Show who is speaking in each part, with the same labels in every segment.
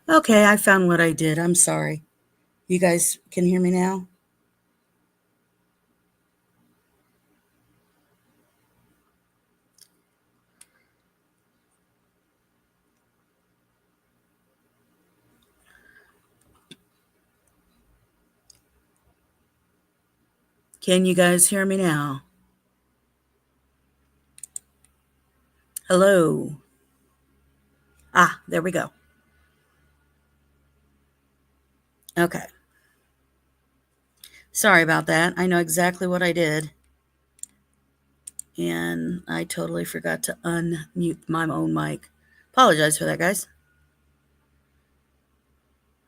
Speaker 1: Okay, I found what I did. I'm sorry. You guys can hear me now? Can you guys hear me now? Hello. Ah, there we go. Okay. Sorry about that. I know exactly what I did. And I totally forgot to unmute my own mic. Apologize for that, guys.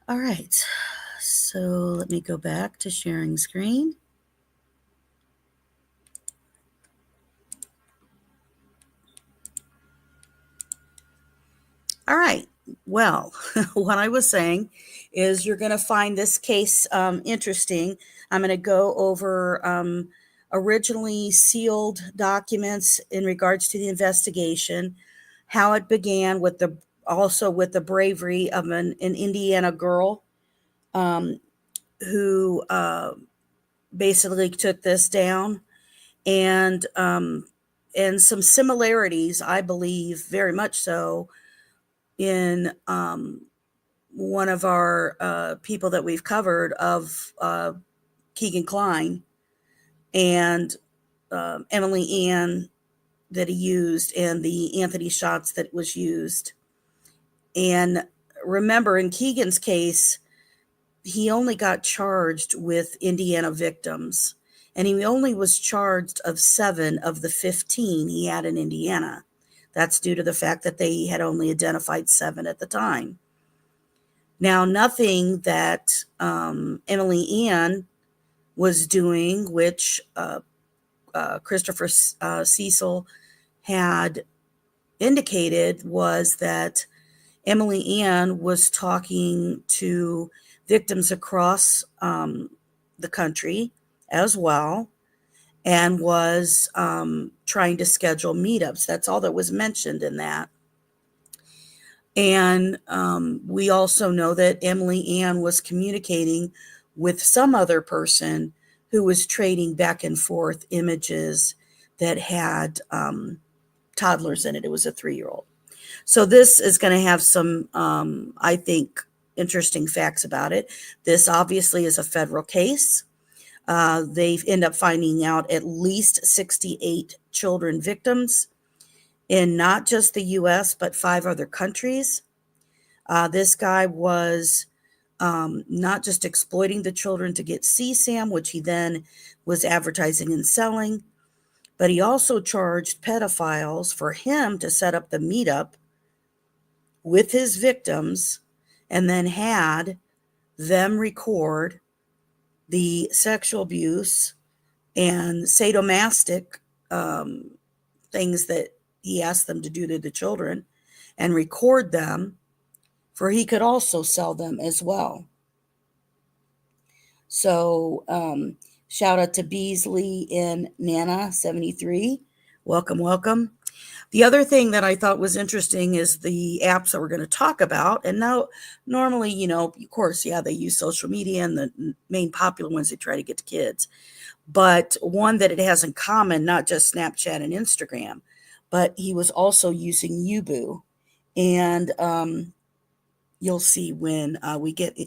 Speaker 1: All right. So let me go back to sharing screen. All right. Well, what I was saying is you're going to find this case interesting. I'm going to go over originally sealed documents in regards to the investigation, how it began with the also with the bravery of an Indiana girl um, who basically took this down, and some similarities, I believe, very much so in one of our people that we've covered of Keegan Klein and Emily Ann that he used, and the Anthony shots that was used. And remember, in Keegan's case, he only got charged with Indiana victims, and he only was charged of 7 of the 15 he had in Indiana. That's due to the fact that they had only identified 7 at the time. Now, nothing that Emily Ann was doing, which Christopher Cecil had indicated, was that Emily Ann was talking to victims across the country as well, and was trying to schedule meetups. That's all that was mentioned in that. And we also know that Emily Ann was communicating with some other person who was trading back and forth images that had toddlers in it. It was a 3-year-old. So this is going to have some, I think, interesting facts about it. This obviously is a federal case. They end up finding out at least 68 children victims in not just the US, but 5 other countries. This guy was not just exploiting the children to get CSAM, which he then was advertising and selling, but he also charged pedophiles for him to set up the meetup with his victims and then had them record the sexual abuse and sadomasochistic things that he asked them to do to the children and record them, for he could also sell them as well. So shout out to Beasley and Nana 73. Welcome, welcome. The other thing that I thought was interesting is the apps that we're going to talk about. And now, normally, of course, yeah, they use social media, and the main popular ones they try to get to kids. But one that it has in common, not just Snapchat and Instagram, but he was also using Yubu. And you'll see when we get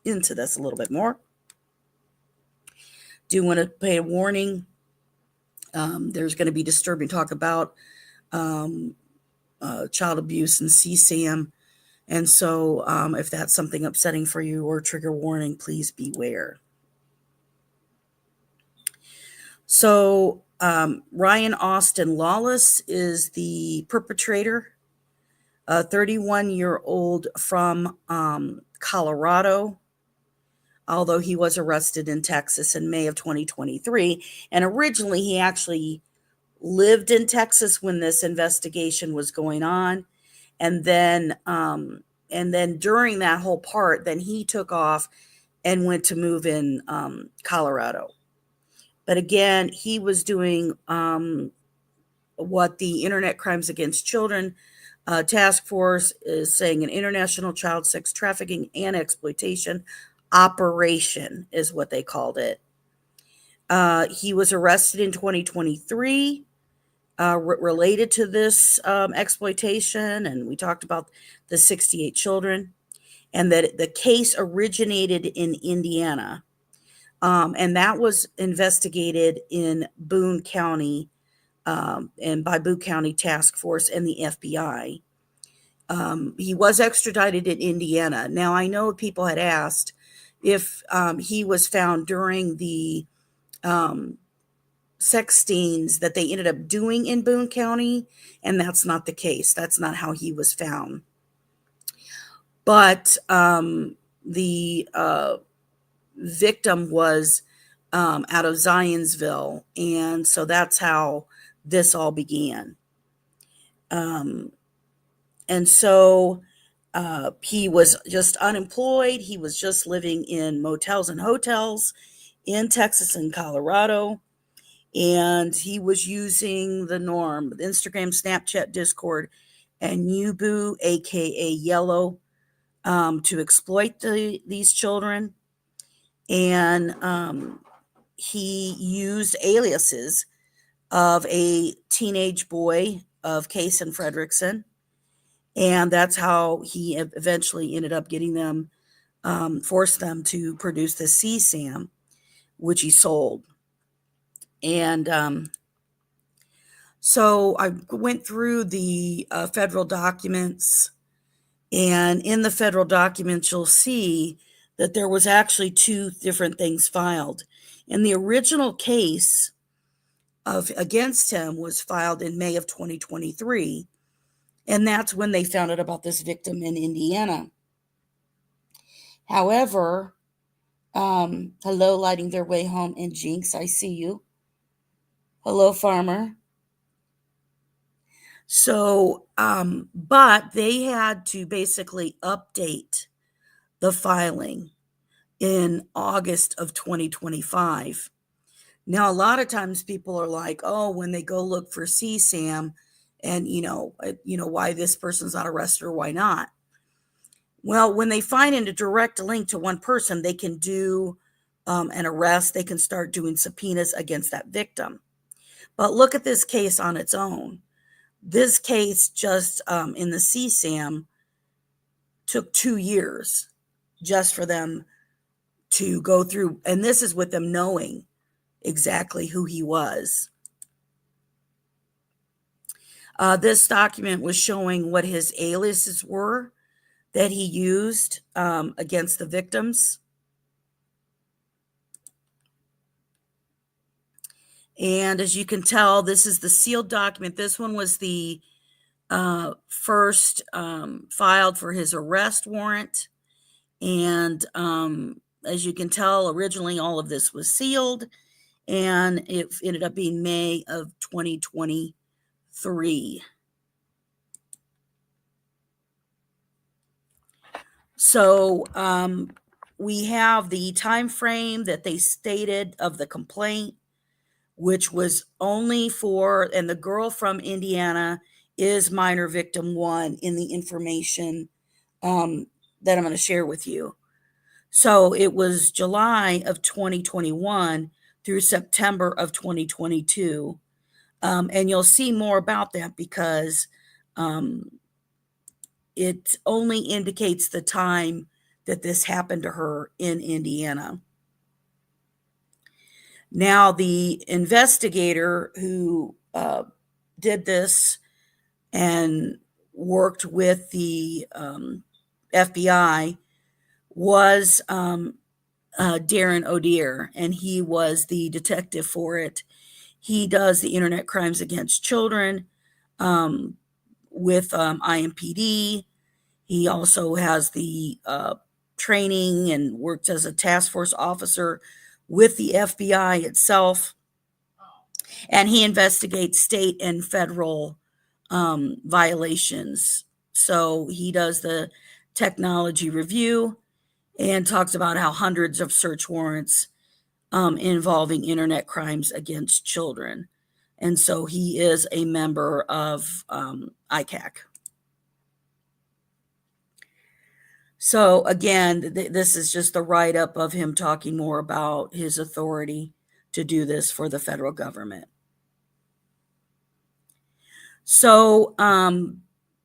Speaker 1: into this a little bit more. Do want to pay a warning. There's going to be disturbing talk about child abuse and CSAM. And so if that's something upsetting for you or trigger warning, please beware. So Ryan Austin LAULESS is the perpetrator, a 31-year-old from Colorado, although he was arrested in Texas in May of 2023. And originally he actually lived in Texas when this investigation was going on. And then during that whole part, then he took off and went to move in Colorado. But again, he was doing what the Internet Crimes Against Children task force is saying an international child sex trafficking and exploitation operation is what they called it. He was arrested in 2023 related to this exploitation, and we talked about the 68 children, and that the case originated in Indiana, and that was investigated in Boone County, and by Boone County Task Force and the FBI. He was extradited in Indiana. Now, I know people had asked if he was found during the sex stings that they ended up doing in Boone County, and that's not the case. That's not how he was found. But the victim was out of Zionsville, and so that's how this all began. And so he was just unemployed. He was just living in motels and hotels in Texas and Colorado. And he was using the norm, Instagram, Snapchat, Discord, and Yubu, aka Yellow, to exploit these children. And he used aliases of a teenage boy of Case and Frederickson. And that's how he eventually ended up getting them, forced them to produce the CSAM, which he sold. And so I went through the federal documents, and in the federal documents, you'll see that there was actually two different things filed. And the original case against him was filed in May of 2023, and that's when they found out about this victim in Indiana. However, hello, lighting their way home in Jinx, I see you. Hello, farmer. So, but they had to basically update the filing in August of 2025. Now, a lot of times people are like, oh, when they go look for CSAM and, why this person's not arrested or why not. Well, when they find a direct link to one person, they can do an arrest. They can start doing subpoenas against that victim. But look at this case on its own. This case just in the CSAM took 2 years just for them to go through. And this is with them knowing exactly who he was. This document was showing what his aliases were that he used against the victims. And as you can tell, this is the sealed document. This one was the first filed for his arrest warrant. And as you can tell, originally all of this was sealed, and it ended up being May of 2023. So we have the time frame that they stated of the complaint, which was only for, and the girl from Indiana is minor victim 1 in the information that I'm going to share with you. So it was July of 2021 through September of 2022. And you'll see more about that because it only indicates the time that this happened to her in Indiana. Now, the investigator who did this and worked with the FBI was Darren O'Dear, and he was the detective for it. He does the internet crimes against children with IMPD. He also has the training and works as a task force officer with the FBI itself. And he investigates state and federal violations. So he does the technology review and talks about how hundreds of search warrants involving internet crimes against children. And so he is a member of ICAC. So again, this is just the write-up of him talking more about his authority to do this for the federal government. So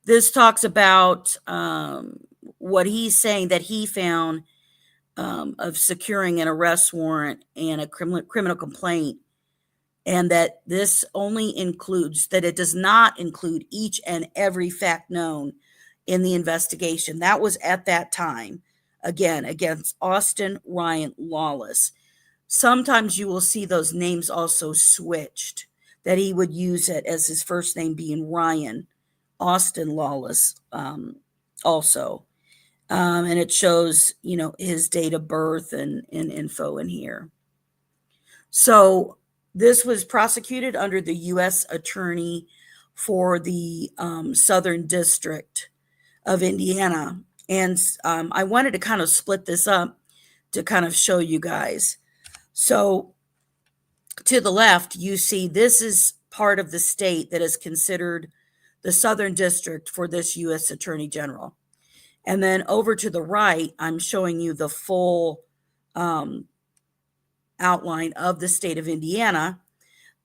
Speaker 1: this talks about what he's saying that he found of securing an arrest warrant and a criminal complaint, and that this only includes, that it does not include each and every fact known in the investigation. That was at that time, again, against Austin Ryan Lawless. Sometimes you will see those names also switched, that he would use it as his first name being Ryan Austin Lawless also. And it shows, his date of birth and info in here. So this was prosecuted under the U.S. Attorney for the Southern District of Indiana. And I wanted to kind of split this up to kind of show you guys. So to the left, you see this is part of the state that is considered the Southern District for this U.S. Attorney General. And then over to the right, I'm showing you the full outline of the state of Indiana.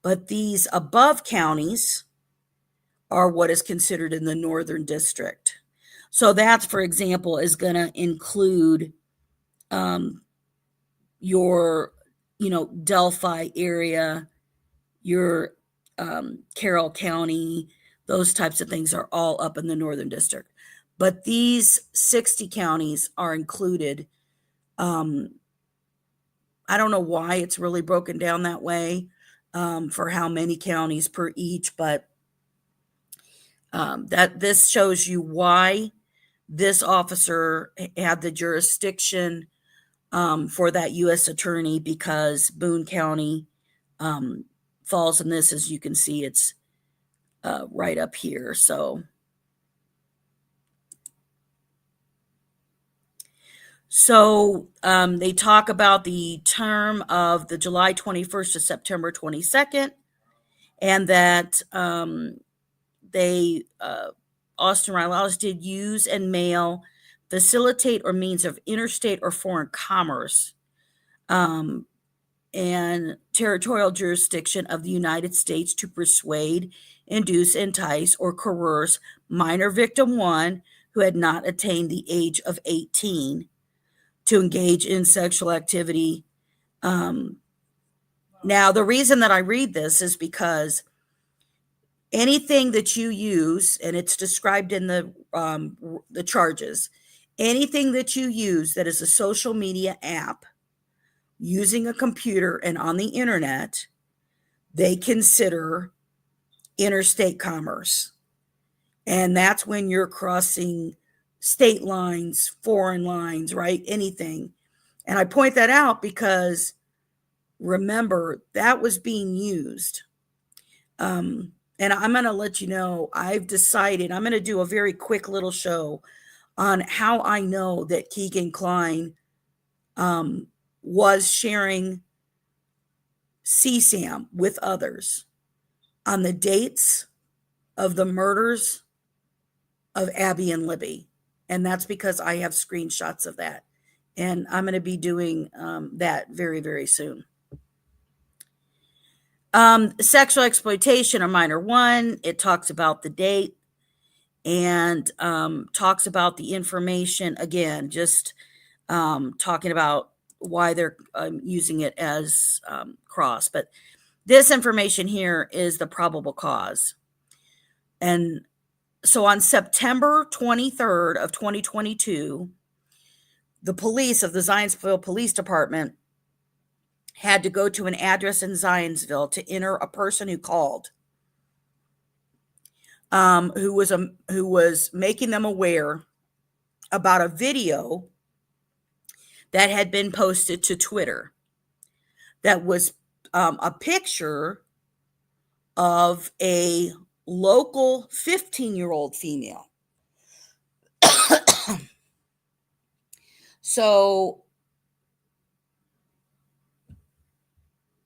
Speaker 1: But these above counties are what is considered in the Northern District. So that, for example, is going to include your, Delphi area, your Carroll County, those types of things are all up in the Northern District. But these 60 counties are included. I don't know why it's really broken down that way for how many counties per each, but that this shows you why this officer had the jurisdiction for that U.S. attorney, because Boone County falls in this. As you can see, it's right up here. So they talk about the term of the July 21st to September 22nd, and that Austin Ryan Lawless did use and mail, facilitate, or means of interstate or foreign commerce and territorial jurisdiction of the United States to persuade, induce, entice, or coerce minor victim 1 who had not attained the age of 18 to engage in sexual activity. Now, the reason that I read this is because anything that you use, and it's described in the charges, anything that you use that is a social media app using a computer and on the internet, they consider interstate commerce. And that's when you're crossing state lines, foreign lines, right? Anything. And I point that out because remember, that was being used. And I'm going to let you know, I've decided I'm going to do a very quick little show on how I know that Keegan Kline was sharing CSAM with others on the dates of the murders of Abby and Libby. And that's because I have screenshots of that. And I'm going to be doing that very, very soon. Sexual exploitation of minor 1, it talks about the date and talks about the information. Again, just talking about why they're using it as cross. But this information here is the probable cause. And so on September 23rd of 2022, the police of the Zionsville Police Department had to go to an address in Zionsville to enter a person who called, who was making them aware about a video that had been posted to Twitter that was a picture of a local 15-year-old female. So,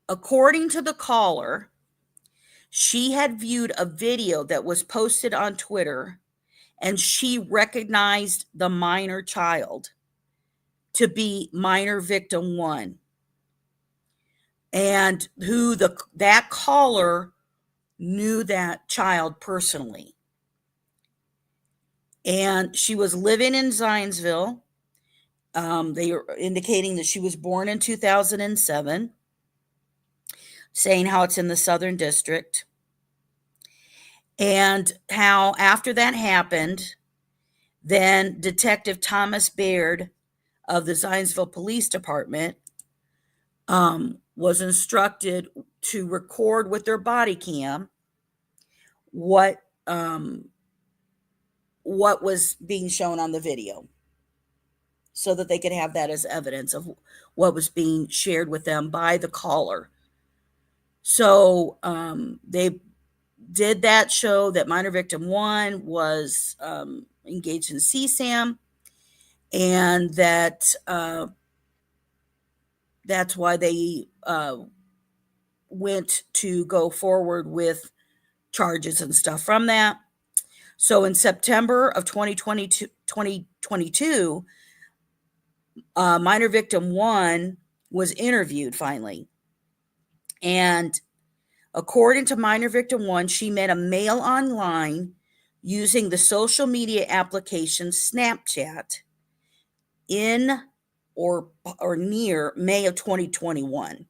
Speaker 1: according to the caller, she had viewed a video that was posted on Twitter, and she recognized the minor child to be minor victim 1, and that caller knew that child personally. And she was living in Zionsville. They are indicating that she was born in 2007, saying how it's in the Southern District, and how after that happened, then Detective Thomas Baird of the Zionsville Police Department was instructed to record with their body cam what was being shown on the video, so that they could have that as evidence of what was being shared with them by the caller. So they did that, show that minor victim 1 was engaged in CSAM, and that that's why they went to go forward with charges and stuff from that. So in September of 2022, minor victim 1 was interviewed finally. And according to minor victim 1, she met a male online using the social media application Snapchat in or near May of 2021.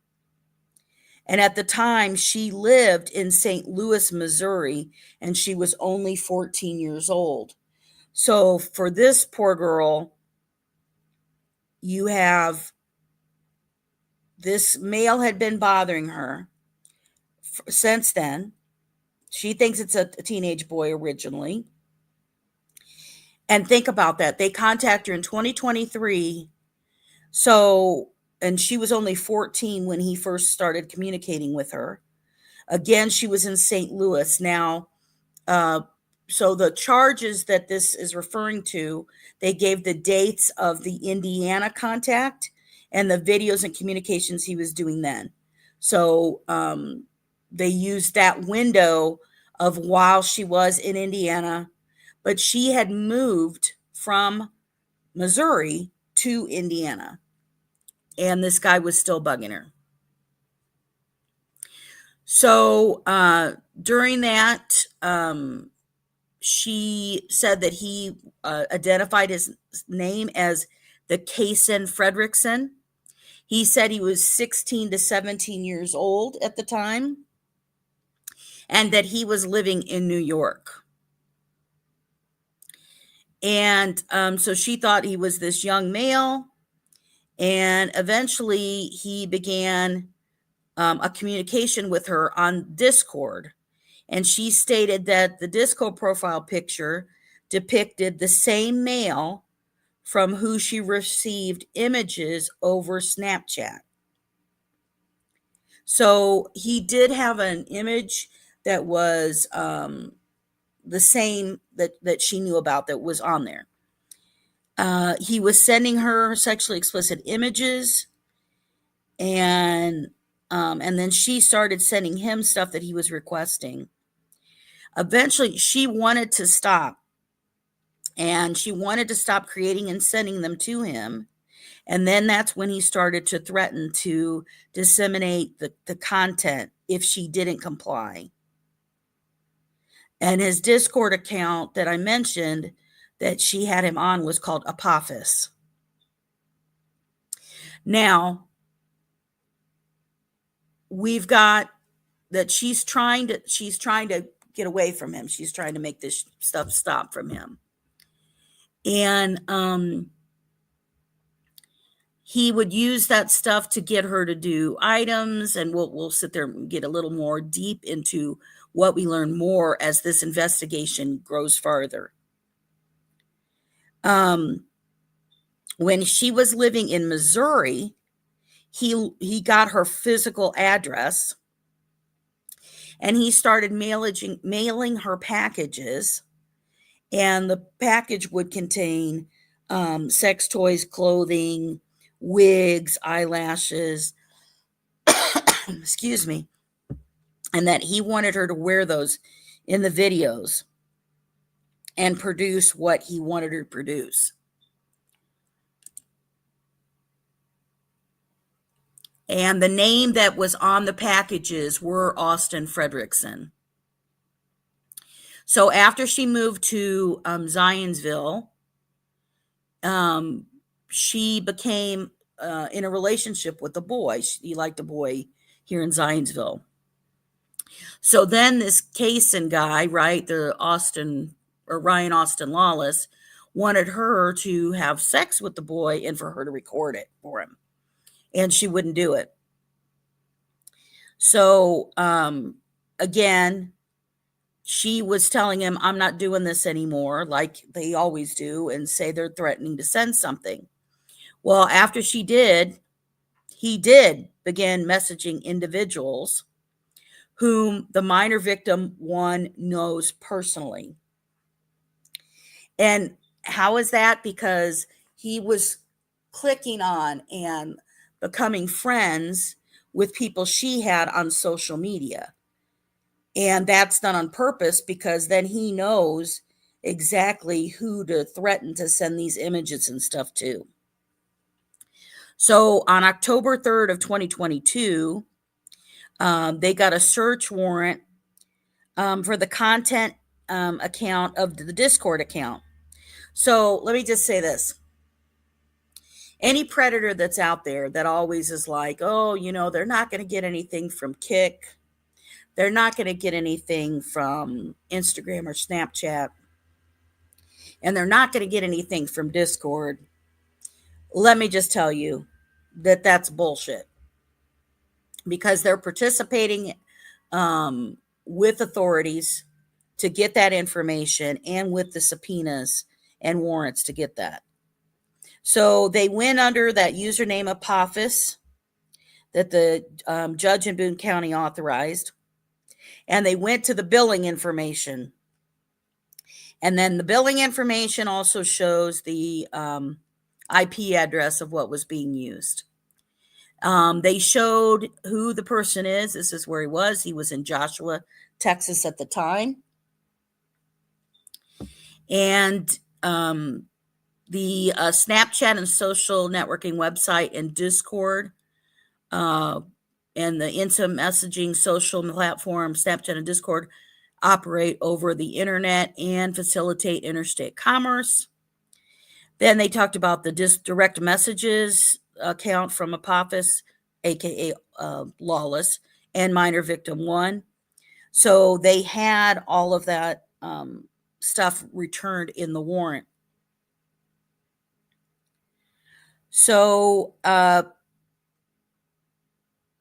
Speaker 1: And at the time, she lived in St. Louis, Missouri, and she was only 14 years old. So for this poor girl, you have this male had been bothering her since then. She thinks it's a teenage boy originally. And think about that. They contact her in 2023. So, and she was only 14 when he first started communicating with her. Again, she was in St. Louis. Now, so the charges that this is referring to, they gave the dates of the Indiana contact and the videos and communications he was doing then. So they used that window of while she was in Indiana, but she had moved from Missouri to Indiana, and this guy was still bugging her. So during that, she said that he identified his name as the Kaysen Fredrickson. He said he was 16 to 17 years old at the time, and that he was living in New York. And so she thought he was this young male, and eventually he began a communication with her on Discord. And she stated that the Discord profile picture depicted the same male from who she received images over Snapchat. So he did have an image that was the same that she knew about that was on there. He was sending her sexually explicit images, and then she started sending him stuff that he was requesting. Eventually, she wanted to stop, and she wanted to stop creating and sending them to him. And then that's when he started to threaten to disseminate the content if she didn't comply. And his Discord account that I mentioned that she had him on was called Apophis. Now, we've got that she's trying to get away from him. She's trying to make this stuff stop from him. And he would use that stuff to get her to do items, and we'll sit there and get a little more deep into what we learn more as this investigation grows farther. When she was living in Missouri, he got her physical address, and he started mailing her packages, and the package would contain sex toys, clothing, wigs, eyelashes, excuse me, and that he wanted her to wear those in the videos. and produce what he wanted her to produce. And the name that was on the packages were Austin Fredrickson. So after she moved to Zionsville, she became in a relationship with a boy. She liked a boy here in Zionsville. So then this Kaysen guy, right, the Austin or Ryan Austin Lawless, wanted her to have sex with the boy and for her to record it for him. And she wouldn't do it. So again, she was telling him, I'm not doing this anymore, like they always do, and say they're threatening to send something. Well, after she did, he did begin messaging individuals whom the minor victim one knows personally. And how is that? Because he was clicking on and becoming friends with people she had on social media. And that's done on purpose because then he knows exactly who to threaten to send these images and stuff to. So on October 3rd of 2022, they got a search warrant for the content account of the Discord account. So let me just say this. Any predator that's out there that always is like, oh, they're not going to get anything from Kick. They're not going to get anything from Instagram or Snapchat. And they're not going to get anything from Discord. Let me just tell you that that's bullshit. Because they're participating with authorities to get that information and with the subpoenas and warrants to get that. So they went under that username Apophis that the judge in Boone County authorized, and they went to the billing information. And then the billing information also shows the IP address of what was being used. They showed who the person is. This is where he was. He was in Joshua, Texas at the time. And the Snapchat and social networking website and Discord and the instant messaging social platform, Snapchat and Discord, operate over the internet and facilitate interstate commerce. Then they talked about the direct messages account from Apophis, aka Lawless, and minor victim one. So they had all of that stuff returned in the warrant. So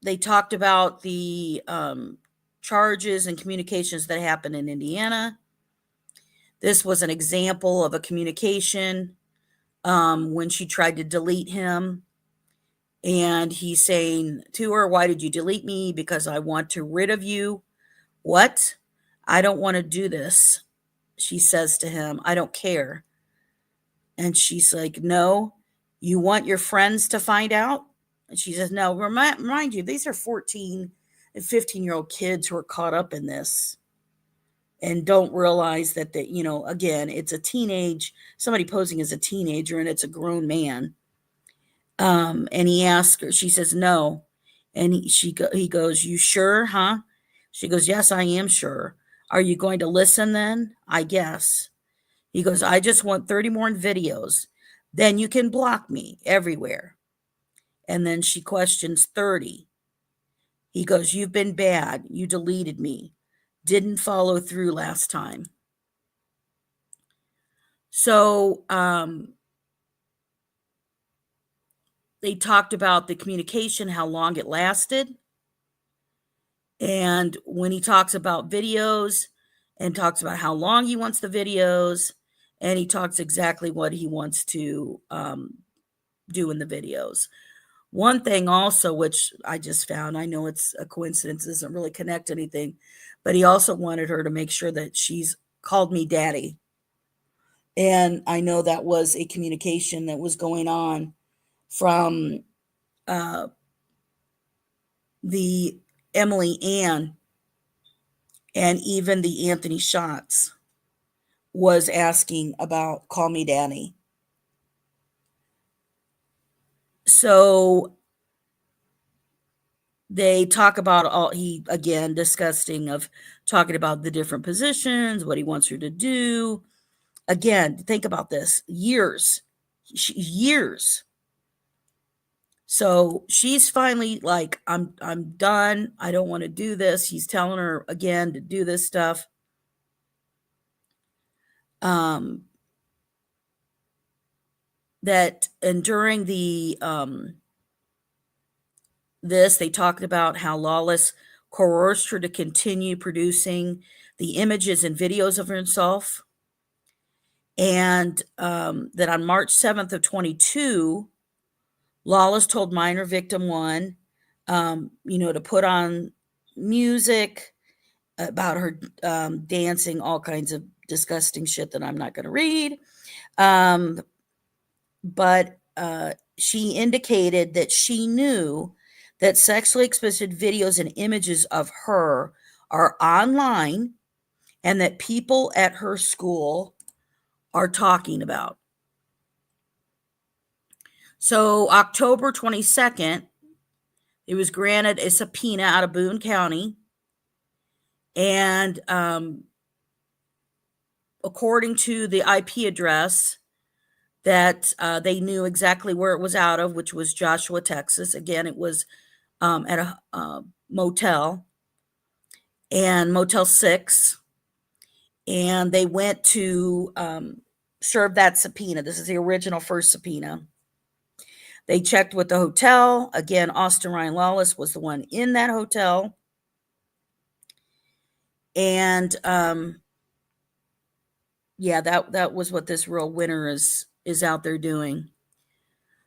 Speaker 1: they talked about the charges and communications that happened in Indiana. This was an example of a communication when she tried to delete him. And he's saying to her, why did you delete me? Because I want to rid of you. What? I don't want to do this. She says to him, I don't care. And she's like, no, you want your friends to find out? And she says, no, remind you, these are 14 and 15-year-old kids who are caught up in this and don't realize that, again, it's somebody posing as a teenager and it's a grown man. And he asks her, she says, no. And he goes, you sure, huh? She goes, yes, I am sure. Are you going to listen then? I guess. He goes, I just want 30 more videos. Then you can block me everywhere. And then she questions 30. He goes, you've been bad. You deleted me. Didn't follow through last time. So they talked about the communication, how long it lasted. And when he talks about videos and talks about how long he wants the videos, and he talks exactly what he wants to do in the videos. One thing also, which I just found, I know it's a coincidence, doesn't really connect to anything, but he also wanted her to make sure that she's called me daddy. And I know that was a communication that was going on from the Emily Ann and even the Anthony Schatz was asking about Call Me Danny. So they talk about he again disgusting of talking about the different positions, what he wants her to do. Again, think about this, years. So she's finally like, I'm done. I don't want to do this. He's telling her again to do this stuff. That and during the this, they talked about how Lawless coerced her to continue producing the images and videos of herself. And that on March 7th of 22, Lawless told minor victim one, to put on music about her dancing, all kinds of disgusting shit that I'm not going to read. But she indicated that she knew that sexually explicit videos and images of her are online and that people at her school are talking about. So October 22nd, it was granted a subpoena out of Boone County. And according to the IP address that they knew exactly where it was out of, which was Joshua, Texas. Again, it was at a motel, and Motel 6. And they went to serve that subpoena. This is the original first subpoena. They checked with the hotel. Again, Austin Ryan Lawless was the one in that hotel. And yeah, that was what this real winner is out there doing.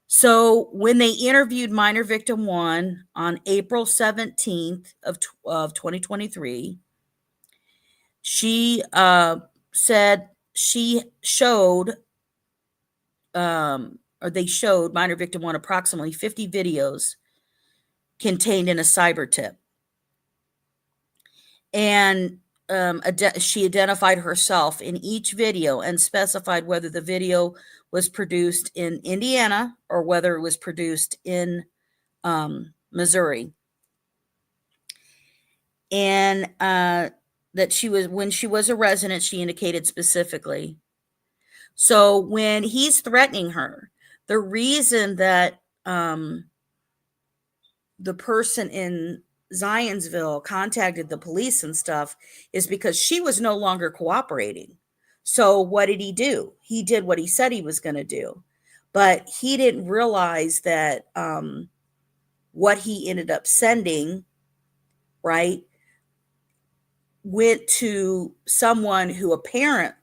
Speaker 1: So when they interviewed minor victim one on April 17th of 2023, she said she showed, or they showed minor victim one approximately 50 videos contained in a cyber tip. And she identified herself in each video and specified whether the video was produced in Indiana or whether it was produced in Missouri. And that she was, when she was a resident, she indicated specifically. So when he's threatening her, the reason that the person in Zionsville contacted the police and stuff is because she was no longer cooperating. So what did he do? He did what he said he was going to do, but he didn't realize that what he ended up sending, right, went to someone who a parent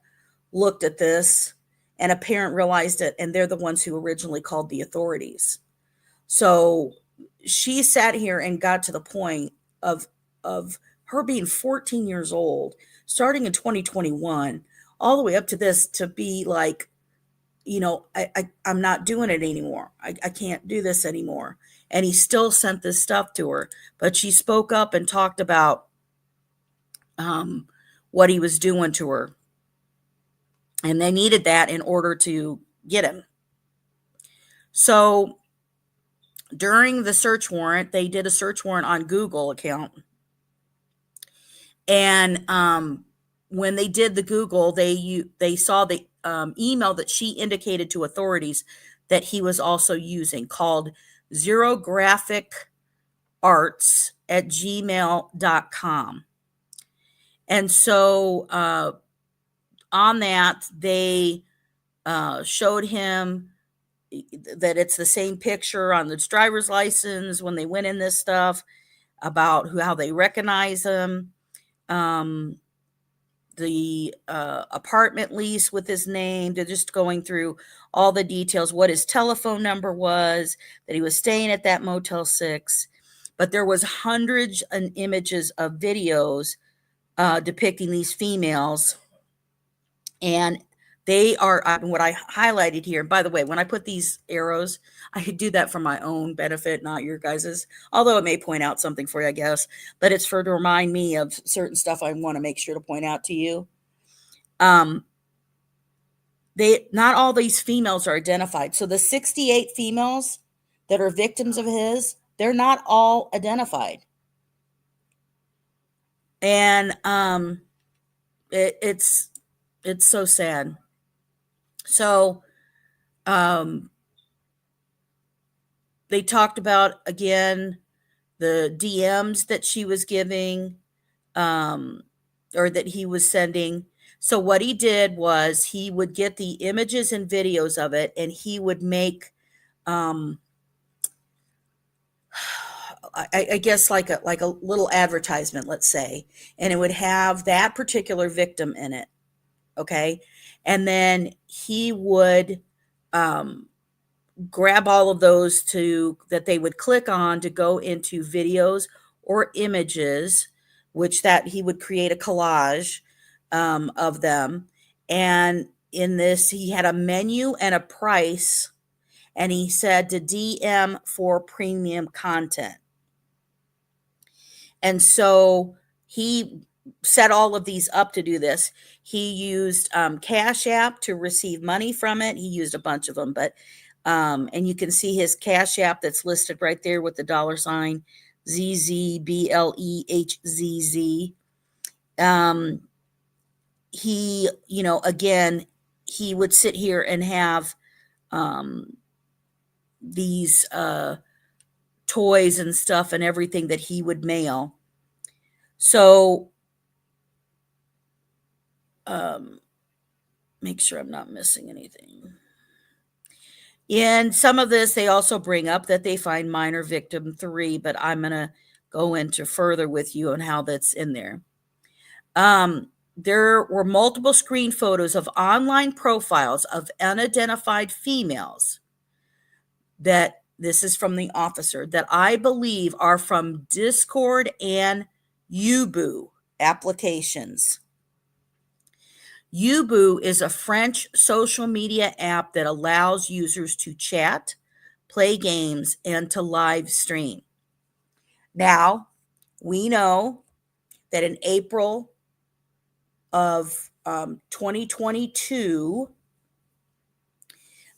Speaker 1: looked at this and a parent realized it, and they're the ones who originally called the authorities. So she sat here and got to the point of her being 14 years old, starting in 2021, all the way up to this, to be like, I'm not doing it anymore. I can't do this anymore. And he still sent this stuff to her, but she spoke up and talked about what he was doing to her. And they needed that in order to get him. So during the search warrant, they did a search warrant on Google account. And when they did the Google, they saw the email that she indicated to authorities that he was also using, called zerographicarts@gmail.com. And so on that, they showed him that it's the same picture on the driver's license when they went in this stuff, about how they recognize him. The apartment lease with his name. They're just going through all the details, what his telephone number was, that he was staying at that Motel 6. But there was hundreds of images of videos depicting these females. And they are what I highlighted here. By the way, when I put these arrows, I do that for my own benefit, not your guys's. Although it may point out something for you, I guess. But it's to remind me of certain stuff I want to make sure to point out to you. not all these females are identified. So the 68 females that are victims of his, they're not all identified. And it's so sad. So they talked about, again, the DMs that she was giving, or that he was sending. So what he did was he would get the images and videos of it, and he would make, I guess, like a little advertisement, let's say, and it would have that particular victim in it. Okay. And then he would grab all of those that they would click on to go into videos or images, which that he would create a collage of them. And in this, he had a menu and a price, and he said to DM for premium content. And so he set all of these up to do this. He used Cash App to receive money from it. He used a bunch of them, but and you can see his Cash App that's listed right there with the $ ZZBLEHZZ. He, again, he would sit here and have these toys and stuff and everything that he would mail. So make sure I'm not missing anything. In some of this, they also bring up that they find minor victim 3, but I'm going to go into further with you on how that's in there. There were multiple screen photos of online profiles of unidentified females that, this is from the officer, that I believe are from Discord and Yubu applications. Yubu is a French social media app that allows users to chat, play games, and to live stream. Now, we know that in April of 2022,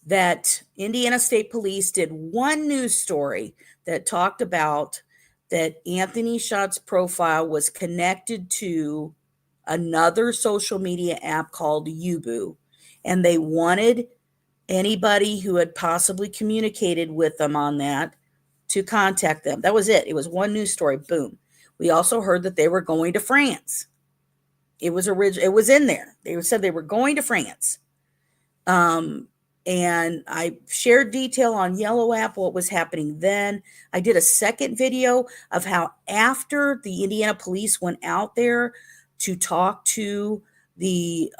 Speaker 1: that Indiana State Police did one news story that talked about that Anthony Schott's profile was connected to another social media app called Yubu, and they wanted anybody who had possibly communicated with them on that to contact them. That was it. It was one news story. Boom. We also heard that they were going to France. It was in there. They said they were going to France. And I shared detail on Yellow App, what was happening then. I did a second video of how after the Indiana police went out there to talk to the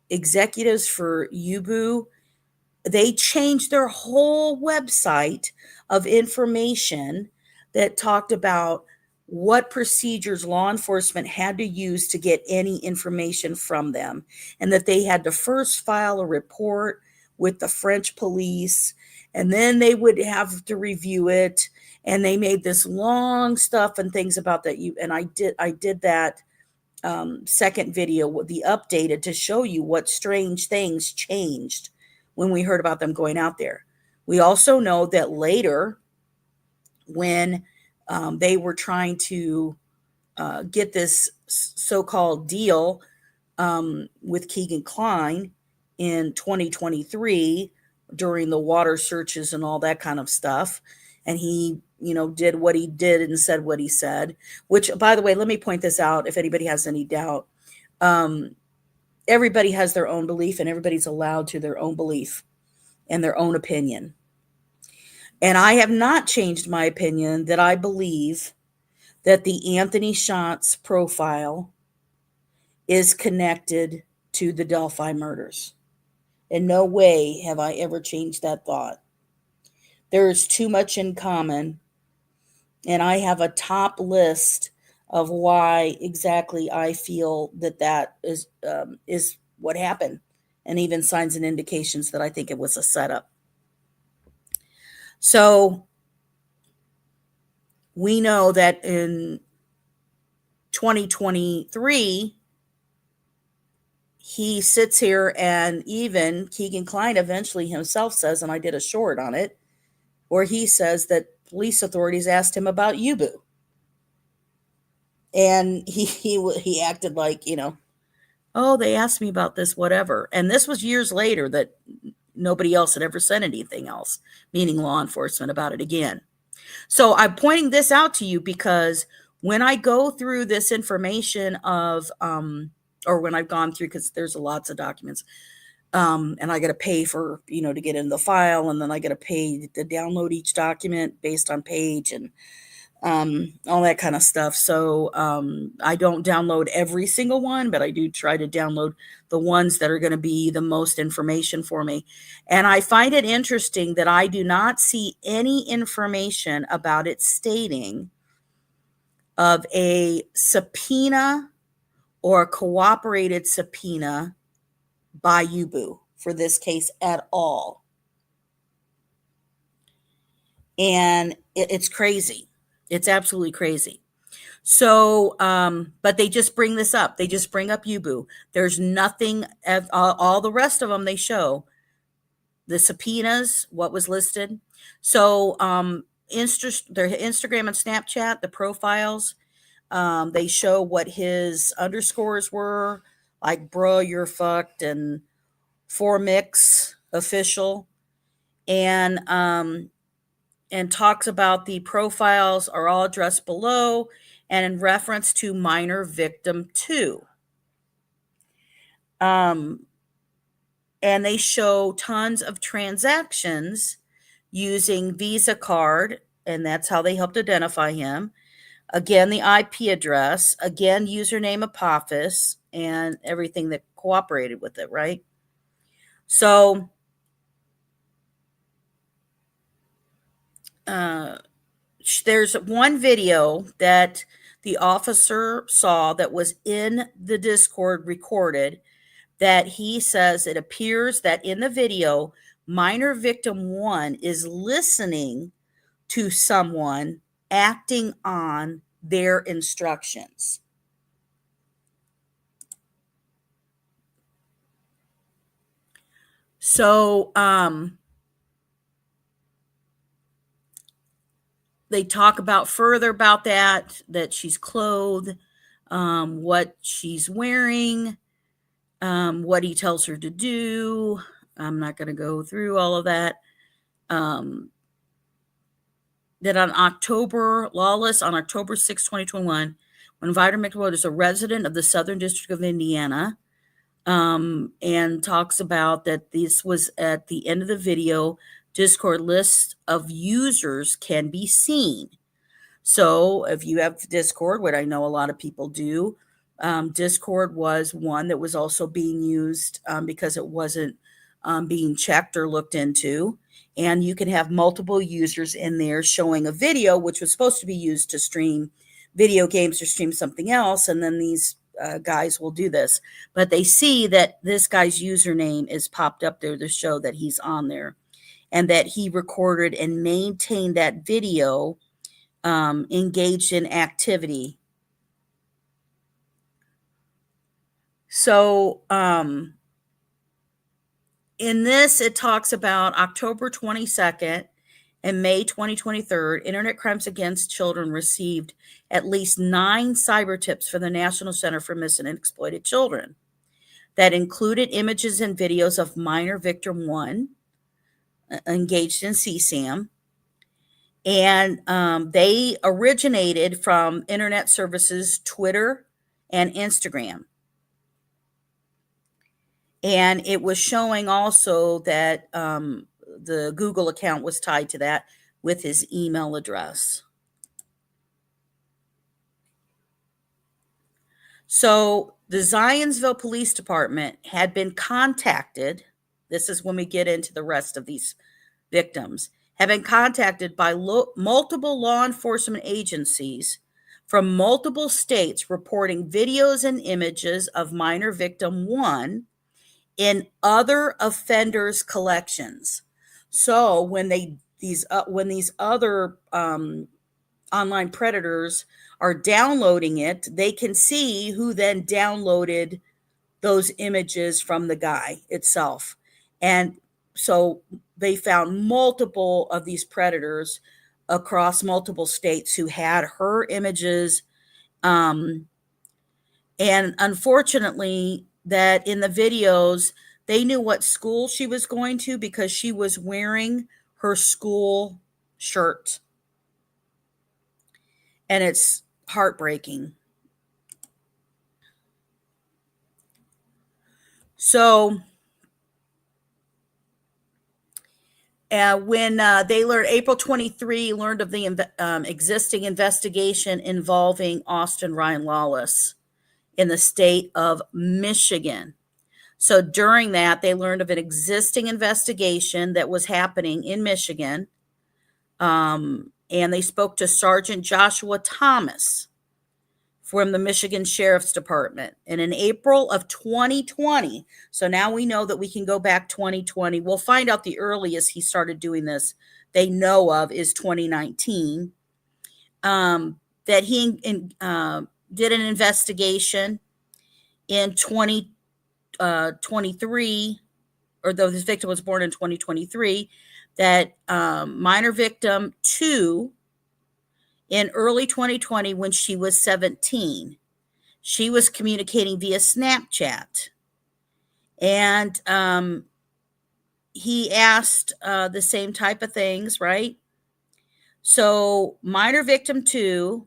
Speaker 1: executives for Yubu, they changed their whole website of information that talked about what procedures law enforcement had to use to get any information from them, and that they had to first file a report with the French police, and then they would have to review it. And they made this long stuff and things about that. And I did that second video, the updated, to show you what strange things changed when we heard about them going out there. We also know that later, when they were trying to get this so-called deal with Keegan Kline in 2023 during the water searches and all that kind of stuff, and he did what he did and said what he said, which, by the way, let me point this out if anybody has any doubt. Everybody has their own belief, and everybody's allowed to their own belief and their own opinion. And I have not changed my opinion that I believe that the Anthony Schott's profile is connected to the Delphi murders. In no way have I ever changed that thought. There is too much in common, and I have a top list of why exactly I feel that is what happened, and even signs and indications that I think it was a setup. So we know that in 2023, he sits here, and even Keegan Kline eventually himself says, and I did a short on it, where he says that police authorities asked him about Yubu. And he acted like, oh, they asked me about this, whatever. And this was years later that nobody else had ever said anything else, meaning law enforcement, about it again. So I'm pointing this out to you because when I go through this information of, or when I've gone through, because there's lots of documents, and I got to pay for, to get in the file, and then I got to pay to download each document based on page and all that kind of stuff. So I don't download every single one, but I do try to download the ones that are going to be the most information for me. And I find it interesting that I do not see any information about it stating of a subpoena or a cooperated subpoena by Yubu for this case at all. And it's crazy. It's absolutely crazy. So, but they just bring this up. They just bring up Yubu. There's nothing, all the rest of them they show. The subpoenas, what was listed. So, their Instagram and Snapchat, the profiles, they show what his underscores were, like bro, you're fucked, and for mix official. And talks about the profiles are all addressed below and in reference to minor victim 2. And they show tons of transactions using Visa card, and that's how they helped identify him. Again, the IP address, again, username Apophis, and everything that cooperated with it, right? So there's one video that the officer saw that was in the Discord recorded, that he says it appears that in the video, minor victim 1 is listening to someone acting on their instructions. So, they talk about further about that she's clothed, what she's wearing, what he tells her to do. I'm not going to go through all of that. That on LAULESS on October 6, 2021, when Vider McWood is a resident of the Southern District of Indiana, and talks about that this was at the end of the video, Discord list of users can be seen. So if you have Discord, what I know a lot of people do, Discord was one that was also being used because it wasn't being checked or looked into. And you can have multiple users in there showing a video, which was supposed to be used to stream video games or stream something else. And then these guys will do this. But they see that this guy's username is popped up there to show that he's on there, and that he recorded and maintained that video, engaged in activity. So in this, it talks about October 22nd and May 2023, Internet Crimes Against Children received at least 9 cyber tips for the National Center for Missing and Exploited Children that included images and videos of minor victim 1 engaged in CSAM. And they originated from internet services, Twitter and Instagram. And it was showing also that the Google account was tied to that with his email address. So the Zionsville Police Department had been contacted. This is when we get into the rest of these victims. Have been contacted by multiple law enforcement agencies from multiple states reporting videos and images of minor victim 1 in other offenders' collections. So when these other online predators are downloading it, they can see who then downloaded those images from the guy itself. And so they found multiple of these predators across multiple states who had her images. And unfortunately, that in the videos, they knew what school she was going to because she was wearing her school shirt. And it's heartbreaking. So when they learned, April 23, learned of the existing investigation involving Austin Ryan Lawless in the state of Michigan. So during that, they learned of an existing investigation that was happening in Michigan. And they spoke to Sergeant Joshua Thomas from the Michigan Sheriff's Department. And in April of 2020, so now we know that we can go back 2020. We'll find out the earliest he started doing this they know of is 2019. That he did an investigation in 2023, or though this victim was born in 2023, that minor victim 2 in early 2020, when she was 17, she was communicating via Snapchat. And he asked the same type of things, right? So minor victim 2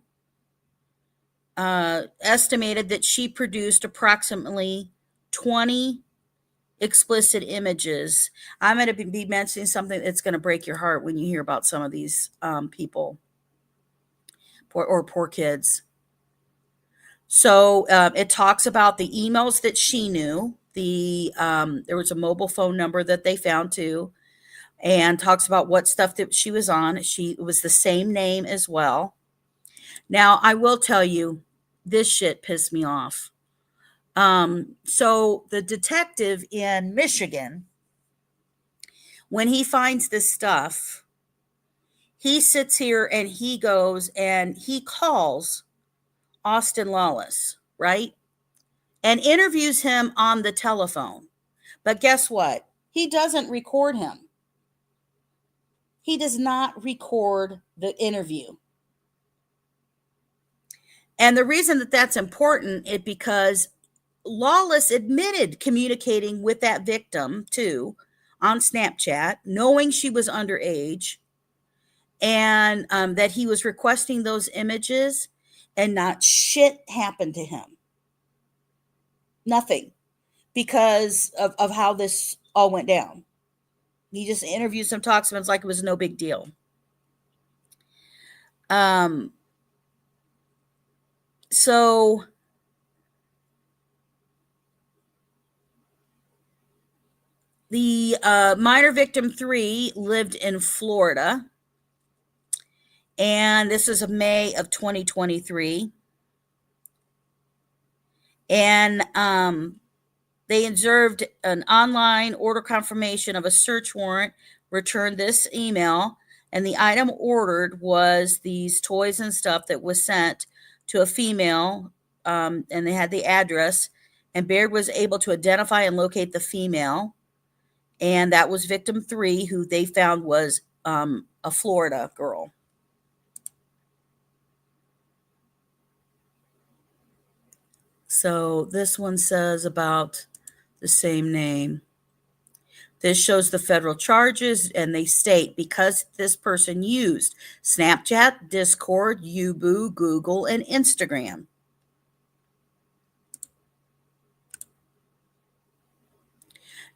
Speaker 1: estimated that she produced approximately 20 explicit images. I'm going to be mentioning something that's going to break your heart when you hear about some of these people. Poor kids. So it talks about the emails that she knew. There was a mobile phone number that they found too, and talks about what stuff that she was on. It was the same name as well. Now, I will tell you, this shit pissed me off. So the detective in Michigan, when he finds this stuff, he sits here and he goes and he calls Austin Lawless, right? And interviews him on the telephone. But guess what? He doesn't record him. He does not record the interview. And the reason that that's important is because Lawless admitted communicating with that victim too on Snapchat, knowing she was underage, and that he was requesting those images, and not shit happened to him. Nothing, because of how this all went down. He just interviewed some talks, and it's like it was no big deal. So the minor victim 3 lived in Florida, and this is May of 2023. And they observed an online order confirmation of a search warrant, returned this email, and the item ordered was these toys and stuff that was sent to a female, and they had the address, and Baird was able to identify and locate the female, and that was victim 3, who they found was a Florida girl. So this one says about the same name. This shows the federal charges, and they state because this person used Snapchat, Discord, Yubu, Google, and Instagram.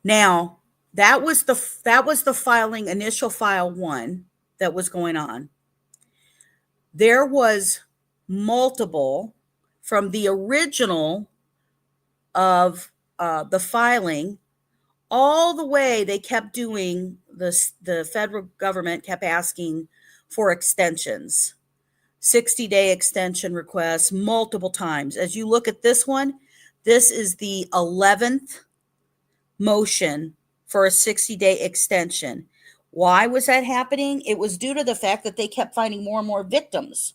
Speaker 1: Now, that was the filing, initial file 1 that was going on. There was multiple from the original of the filing all the way. They kept doing this. The federal government kept asking for extensions, 60-day extension requests multiple times. As you look at this one, this is the 11th motion for a 60-day extension. Why was that happening? It was due to the fact that they kept finding more and more victims.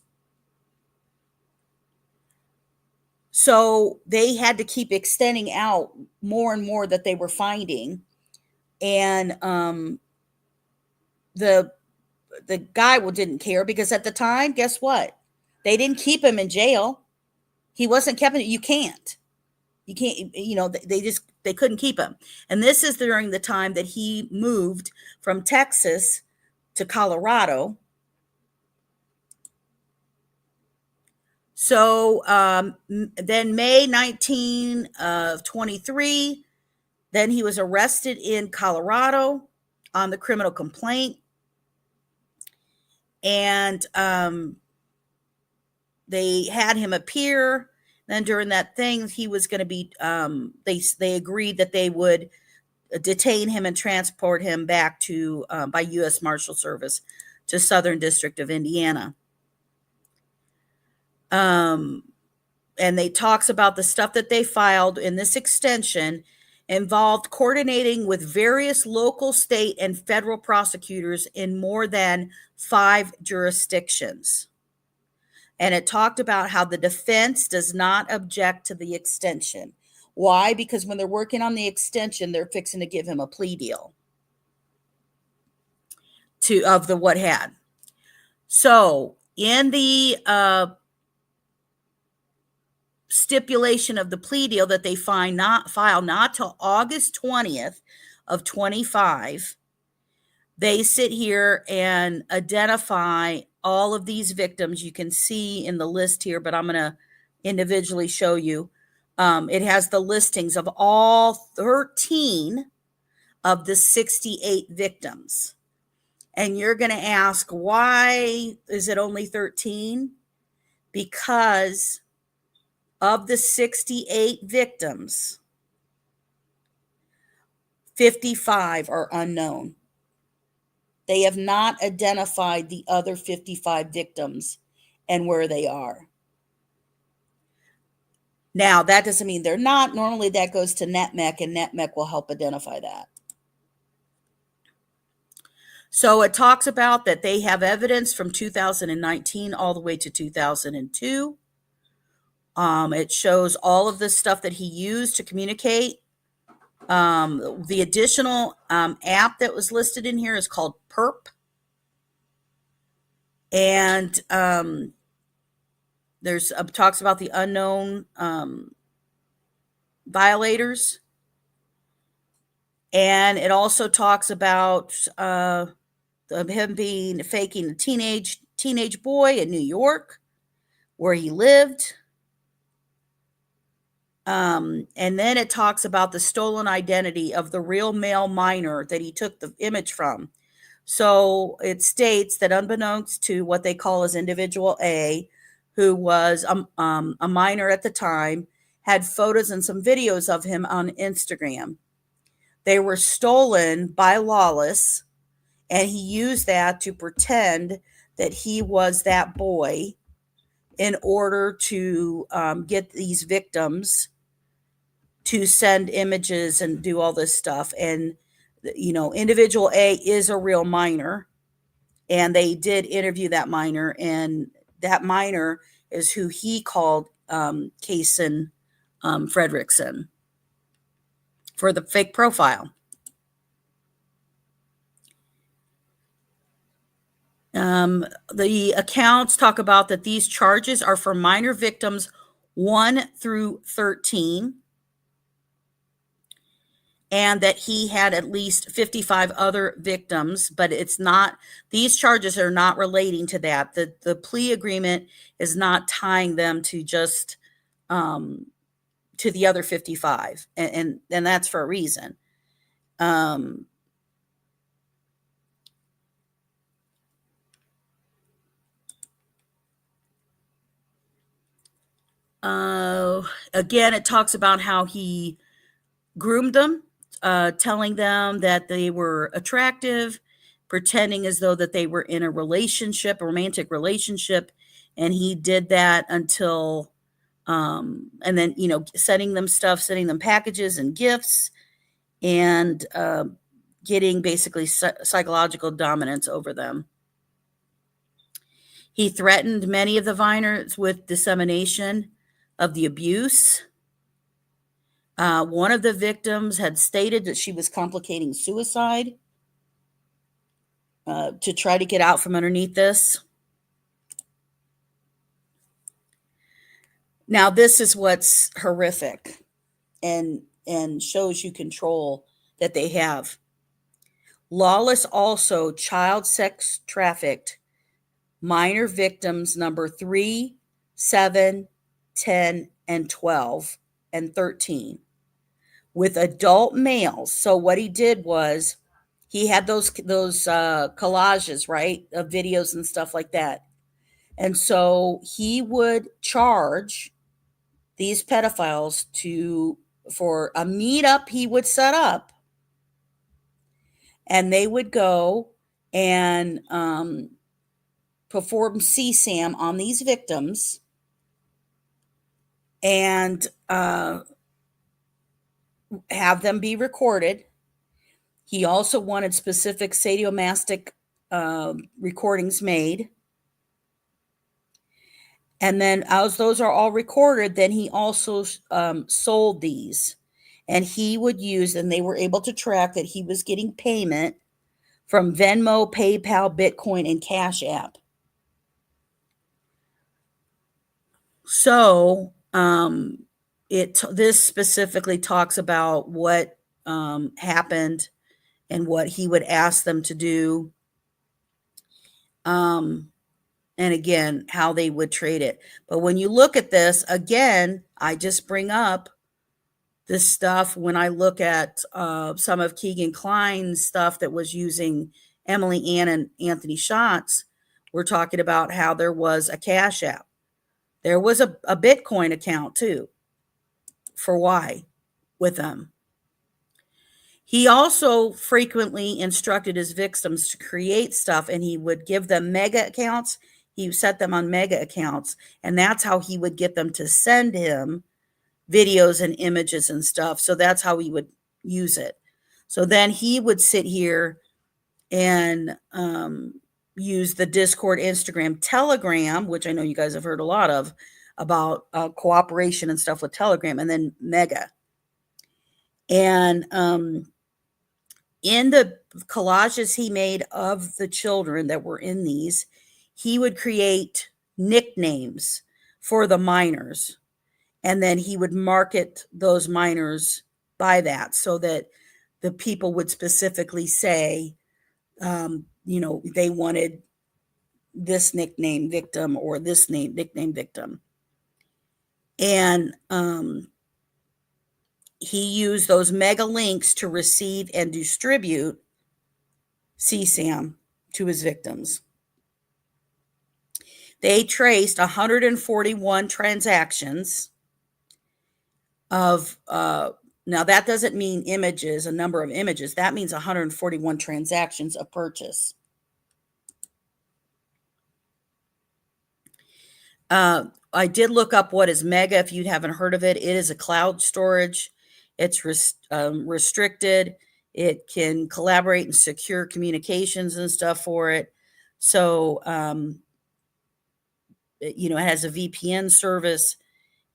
Speaker 1: So they had to keep extending out more and more that they were finding. And the guy didn't care, because at the time, guess what? They didn't keep him in jail. He wasn't kept in. You can't, they couldn't keep him. And this is during the time that he moved from Texas to Colorado. So then May 19 of 23, then he was arrested in Colorado on the criminal complaint. And they had him appear. Then during that thing, he was going to be, they agreed that they would detain him and transport him back to, by U.S. Marshal Service, to Southern District of Indiana. And they talks about the stuff that they filed in this extension involved coordinating with various local, state, and federal prosecutors in more than 5 jurisdictions. And it talked about how the defense does not object to the extension. Why? Because when they're working on the extension, they're fixing to give him a plea deal of the what had. So in the stipulation of the plea deal that they filed not till August 20th of 25, they sit here and identify all of these victims. You can see in the list here, but I'm going to individually show you. It has the listings of all 13 of the 68 victims. And you're going to ask, why is it only 13? Because of the 68 victims, 55 are unknown. They have not identified the other 55 victims and where they are. Now, that doesn't mean they're not. Normally that goes to NetMec, and NetMec will help identify that. So it talks about that they have evidence from 2019 all the way to 2002. It shows all of the stuff that he used to communicate. The additional app that was listed in here is called PERP. And there's talks about the unknown violators. And it also talks about him faking a teenage boy in New York, where he lived. And then it talks about the stolen identity of the real male minor that he took the image from. So it states that unbeknownst to what they call as individual A, who was a minor at the time, had photos and some videos of him on Instagram. They were stolen by LAULESS, and he used that to pretend that he was that boy in order to get these victims to send images and do all this stuff. And, individual A is a real minor, and they did interview that minor, and that minor is who he called Kason Fredrickson for the fake profile. The accounts talk about that these charges are for minor victims 1 through 13, and that he had at least 55 other victims, but these charges are not relating to that. The plea agreement is not tying them to just to the other 55, and that's for a reason. Again, it talks about how he groomed them, telling them that they were attractive, pretending as though that they were in a romantic relationship. And he did that until, and then, sending them packages and gifts, and getting basically psychological dominance over them. He threatened many of the minors with dissemination of the abuse. One of the victims had stated that she was complicating suicide to try to get out from underneath this. Now, this is what's horrific and shows you control that they have. Lawless also child sex trafficked minor victims number 3, 7, 10, and 12, and 13 with adult males. So what he did was he had those collages, right, of videos and stuff like that. And so he would charge these pedophiles for a meetup he would set up, and they would go and perform CSAM on these victims and have them be recorded. He also wanted specific sadomasochistic recordings made. And then as those are all recorded, then he also sold these. And he would use, and they were able to track that he was getting payment from Venmo, PayPal, Bitcoin, and Cash App. So this specifically talks about what happened and what he would ask them to do. And again, how they would trade it. But when you look at this, again, I just bring up this stuff when I look at some of Keegan Klein's stuff that was using Emily Ann and Anthony Schatz. We're talking about how there was a Cash App. There was a Bitcoin account too for Y with them. He also frequently instructed his victims to create stuff, and he would give them mega accounts. He set them on mega accounts, and that's how he would get them to send him videos and images and stuff. So that's how he would use it. So then he would sit here and use the Discord, Instagram, Telegram, which I know you guys have heard a lot of, about cooperation and stuff with Telegram, and then Mega. And in the collages he made of the children that were in these, he would create nicknames for the minors. And then he would market those minors by that, so that the people would specifically say, they wanted this nickname victim or this nickname victim. And he used those mega links to receive and distribute CSAM to his victims. They traced 141 transactions of, now that doesn't mean images, a number of images. That means 141 transactions of purchase. I did look up what is Mega. If you haven't heard of it, it is a cloud storage. It's restricted. It can collaborate and secure communications and stuff for it. So, it has a VPN service,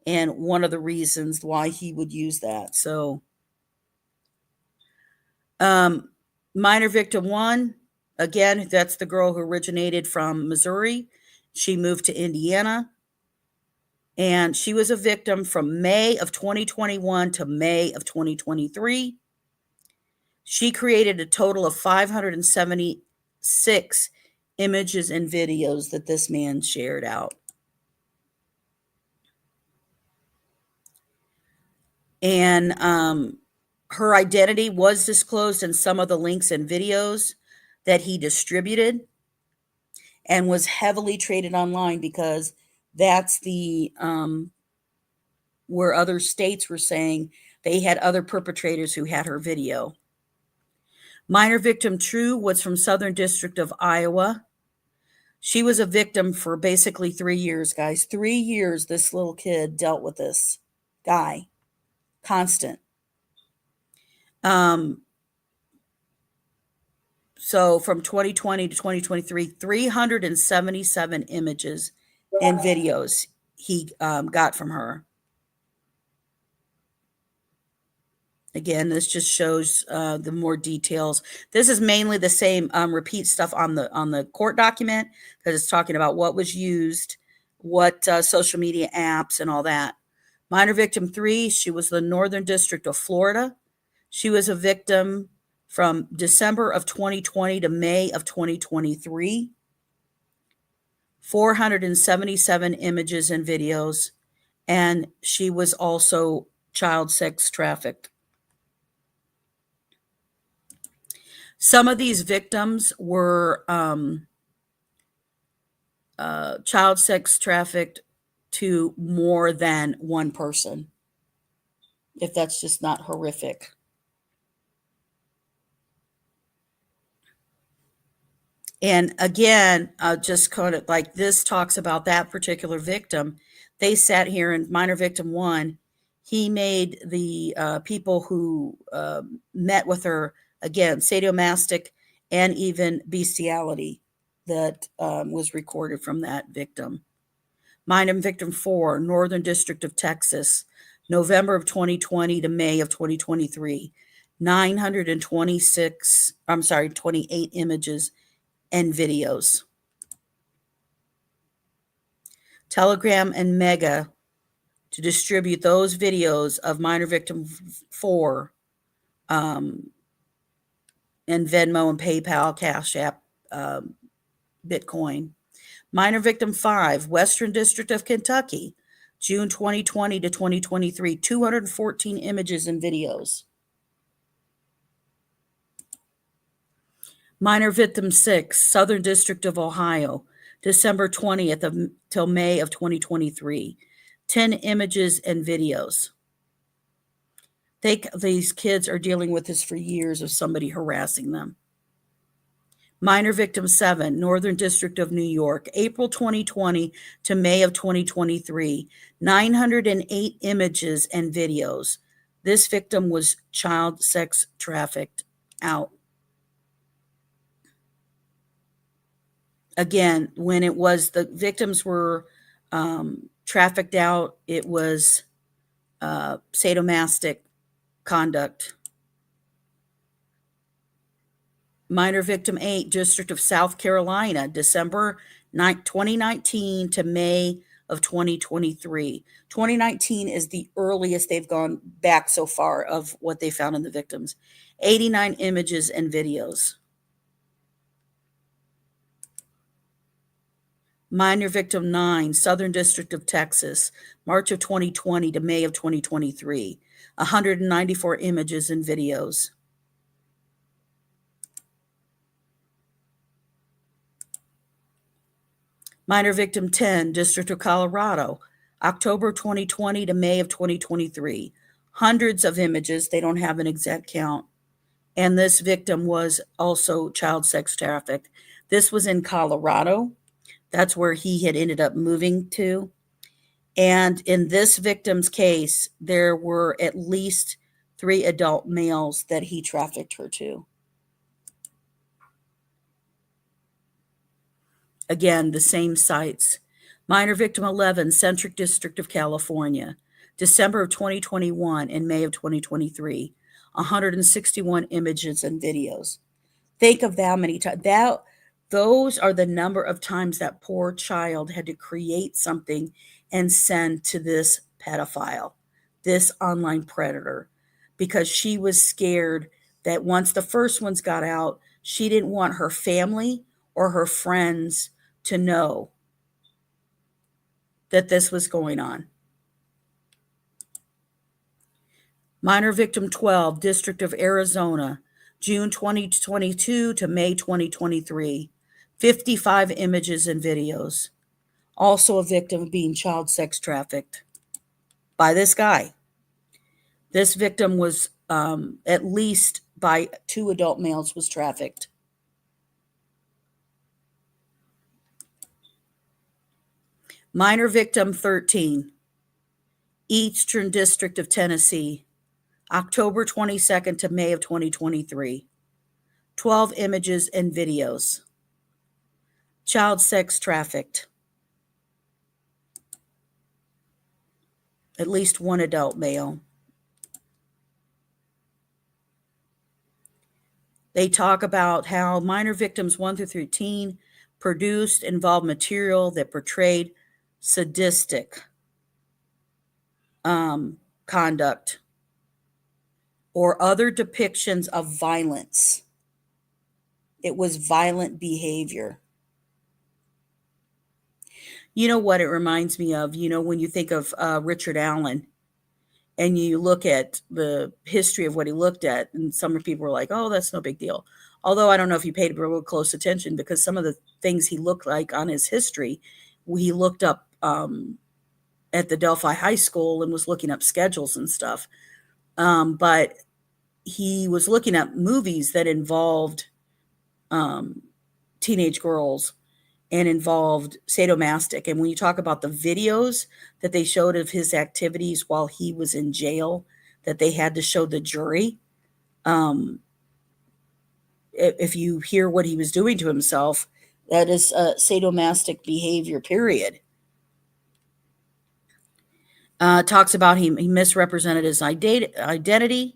Speaker 1: and one of the reasons why he would use that. So, minor victim 1, again, that's the girl who originated from Missouri. She moved to Indiana, and she was a victim from May of 2021 to May of 2023. She created a total of 576 images and videos that this man shared out. And her identity was disclosed in some of the links and videos that he distributed, and was heavily traded online, because that's the where other states were saying they had other perpetrators who had her video. Minor victim 2 was from Southern District of Iowa. She was a victim for basically 3 years, guys. 3 years this little kid dealt with this guy. Constant. So from 2020 to 2023, 377 images and videos he got from her. Again, this just shows the more details. This is mainly the same repeat stuff on the court document, because it's talking about what was used, what social media apps and all that. Minor victim 3, she was the Northern District of Florida. She was a victim from December of 2020 to May of 2023. 477 images and videos, and she was also child sex trafficked. Some of these victims were child sex trafficked to more than one person, if that's just not horrific. And again, just kind of like this talks about that particular victim. They sat here, and minor victim 1, he made the people who met with her, again, sadomasochistic and even bestiality that was recorded from that victim. Minor victim 4, Northern District of Texas, November of 2020 to May of 2023, 28 images and videos. Telegram and Mega to distribute those videos of minor victim 4, and Venmo and PayPal, Cash App, Bitcoin. Minor victim 5, Western District of Kentucky, June 2020 to 2023, 214 images and videos. Minor victim 6, Southern District of Ohio, December 20th till May of 2023, 10 images and videos. These kids are dealing with this for years of somebody harassing them. Minor victim 7, Northern District of New York, April 2020 to May of 2023, 908 images and videos. This victim was child sex trafficked out. Again, when it was the victims were trafficked out, it was sadomasochistic conduct. Minor victim 8, District of South Carolina, December 2019 to May of 2023. 2019 is the earliest they've gone back so far of what they found in the victims. 89 images and videos. Minor victim 9, Southern District of Texas, March of 2020 to May of 2023. 194 images and videos. Minor victim 10, District of Colorado, October 2020 to May of 2023. Hundreds of images. They don't have an exact count. And this victim was also child sex trafficked. This was in Colorado. That's where he had ended up moving to. And in this victim's case, there were at least 3 adult males that he trafficked her to. Again, the same sites. Minor victim 11, Central District of California, December of 2021 and May of 2023. 161 images and videos. Think of that many times. Those are the number of times that poor child had to create something and send to this pedophile, this online predator, because she was scared that once the first ones got out, she didn't want her family or her friends to know that this was going on. Minor victim 12, District of Arizona, June 2022 to May 2023. 55 images and videos. Also a victim of being child sex trafficked by this guy. This victim was at least by 2 adult males was trafficked. Minor victim 13, Eastern District of Tennessee, October 22nd to May of 2023. 12 images and videos. Child sex trafficked. At least 1 adult male. They talk about how minor victims 1 through 13 produced involved material that portrayed sadistic conduct or other depictions of violence. It was violent behavior. You know what it reminds me of? You know, when you think of Richard Allen and you look at the history of what he looked at, and some people were like, oh, that's no big deal. Although I don't know if you paid real close attention, because some of the things he looked like on his history, he looked up at the Delphi High School and was looking up schedules and stuff. But he was looking at movies that involved teenage girls and involved sadomastic. And when you talk about the videos that they showed of his activities while he was in jail, that they had to show the jury, if you hear what he was doing to himself, that is sadomastic behavior, period. Talks about he misrepresented his identity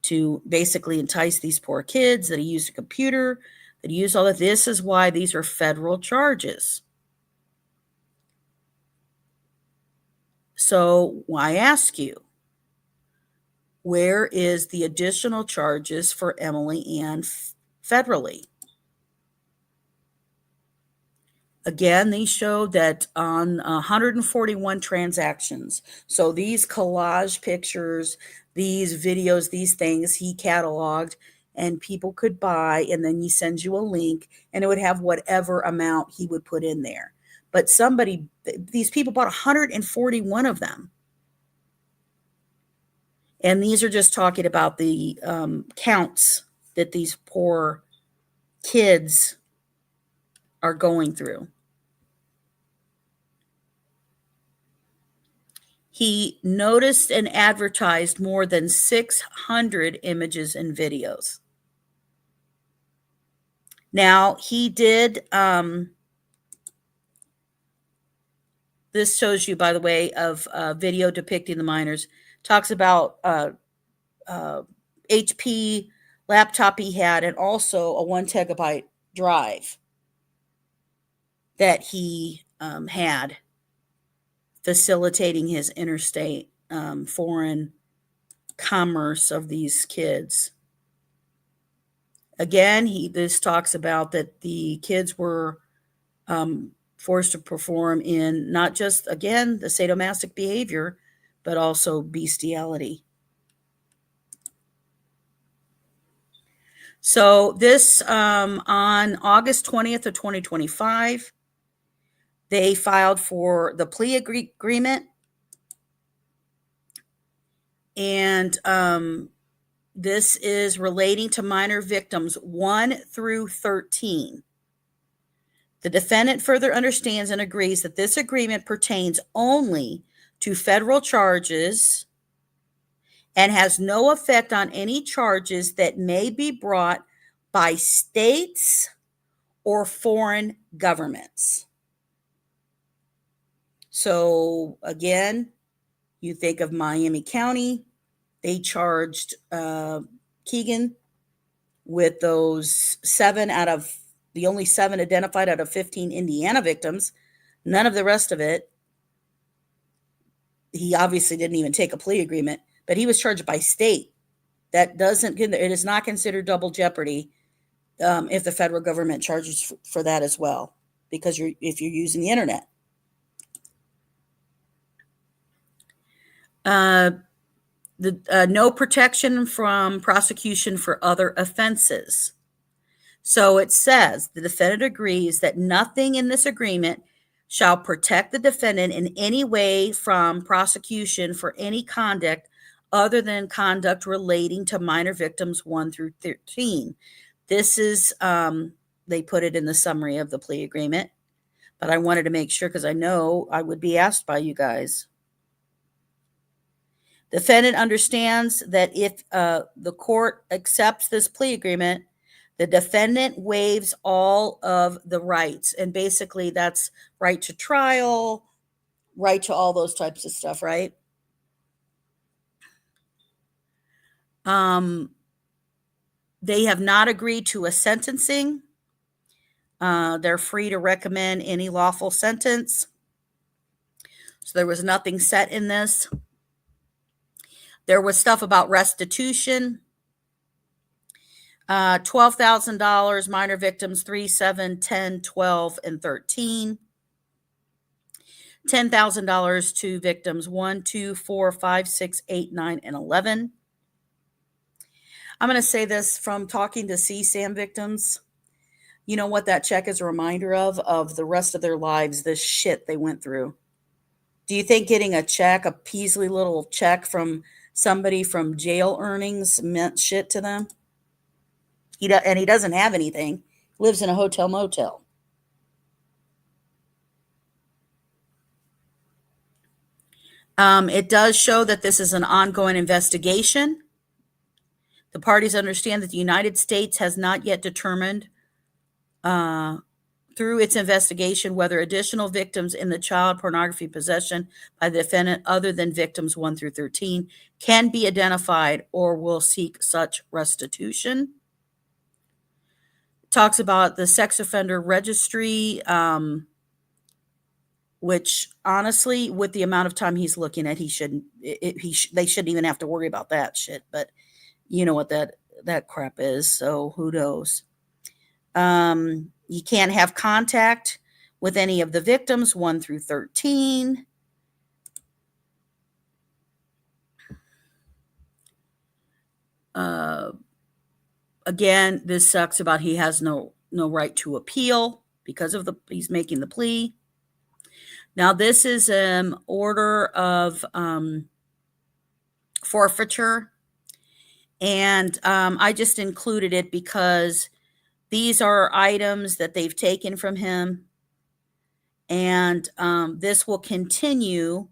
Speaker 1: to basically entice these poor kids, that he used a computer, that he used all that. This is why these are federal charges. So I ask you, where is the additional charges for Emily Ann federally? Again, these show that on 141 transactions, so these collage pictures, these videos, these things he cataloged and people could buy, and then he sends you a link and it would have whatever amount he would put in there. But these people bought 141 of them. And these are just talking about the counts that these poor kids are going through. He noticed and advertised more than 600 images and videos. Now, he did, this shows you, by the way, of video depicting the minors. Talks about HP laptop he had, and also a 1 terabyte drive that he had, facilitating his interstate foreign commerce of these kids. Again, this talks about that the kids were forced to perform in not just, again, the sadomastic behavior, but also bestiality. So this, on August 20th of 2025, they filed for the plea agreement. And this is relating to minor victims 1 through 13. The defendant further understands and agrees that this agreement pertains only to federal charges and has no effect on any charges that may be brought by states or foreign governments. So again, you think of Miami County, they charged Keegan with those 7 out of the only 7 identified out of 15 Indiana victims, none of the rest of it. He obviously didn't even take a plea agreement, but he was charged by state. It is not considered double jeopardy if the federal government charges for that as well, because if you're using the internet. No protection from prosecution for other offenses. So it says the defendant agrees that nothing in this agreement shall protect the defendant in any way from prosecution for any conduct other than conduct relating to minor victims 1 through 13. This is, they put it in the summary of the plea agreement, but I wanted to make sure because I know I would be asked by you guys. The defendant understands that if the court accepts this plea agreement, the defendant waives all of the rights. And basically that's right to trial, right to all those types of stuff, right? They have not agreed to a sentencing. They're free to recommend any lawful sentence. So there was nothing set in this. There was stuff about restitution. $12,000, minor victims 3, 7, 10, 12, and 13. $10,000 to victims 1, 2, 4, 5, 6, 8, 9, and 11. I'm going to say this from talking to CSAM victims. You know what that check is a reminder of the rest of their lives, this shit they went through. Do you think getting a check, a Peasly little check from somebody from jail earnings meant shit to them? He doesn't have anything. Lives in a hotel motel. It does show that this is an ongoing investigation. The parties understand that the United States has not yet determined through its investigation whether additional victims in the child pornography possession by the defendant other than victims 1 through 13 can be identified or will seek such restitution. Talks about the sex offender registry, which honestly, with the amount of time he's looking at, they shouldn't even have to worry about that shit. But you know what that crap is, so who knows? You can't have contact with any of the victims 1 through 13. Again, this sucks about he has no right to appeal because of he's making the plea. Now, this is an order of forfeiture, and I just included it because these are items that they've taken from him, and this will continue,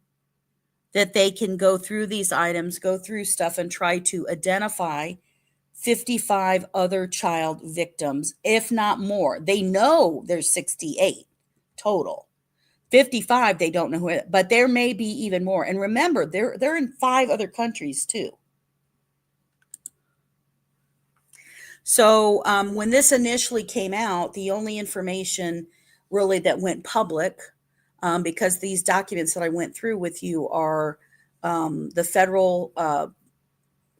Speaker 1: that they can go through these items, go through stuff, and try to identify 55 other child victims, if not more. They know there's 68 total. 55, they don't know who, but there may be even more. And remember, they're in 5 other countries too. So when this initially came out, the only information really that went public, because these documents that I went through with you are the federal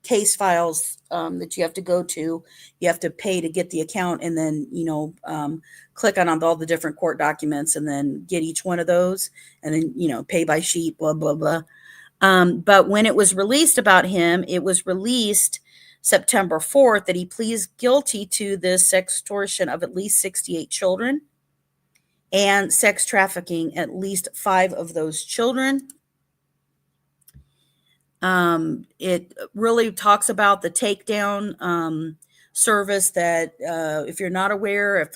Speaker 1: case files that you have to go to. You have to pay to get the account, and then click on all the different court documents, and then get each one of those, and then pay by sheet, blah blah blah. But when it was released about him, it was released September 4th that he pleads guilty to this extortion of at least 68 children and sex trafficking at least 5 of those children. It really talks about the takedown service that if you're not aware, if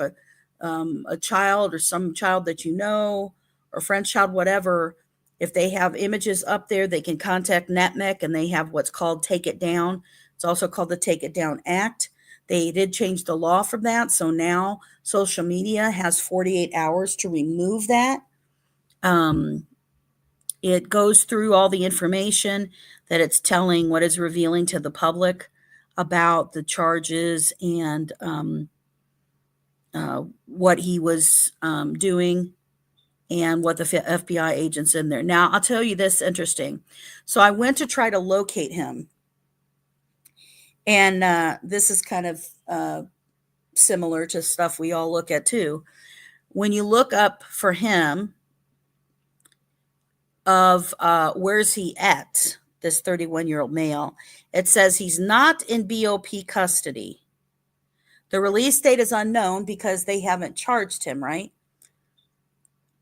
Speaker 1: a child or some child that you know, or friend's child, whatever, if they have images up there, they can contact NetMec, and they have what's called Take It Down. It's also called the Take It Down Act. They did change the law from that, so now social media has 48 hours to remove that. It goes through all the information that it's telling, what is revealing to the public about the charges and what he was doing and what the FBI agents in there. Now, I'll tell you this interesting. So I went to try to locate him. And this is kind of similar to stuff we all look at too. When you look up for him of where's he at, this 31-year-old male, it says he's not in BOP custody. The release date is unknown because they haven't charged him, right?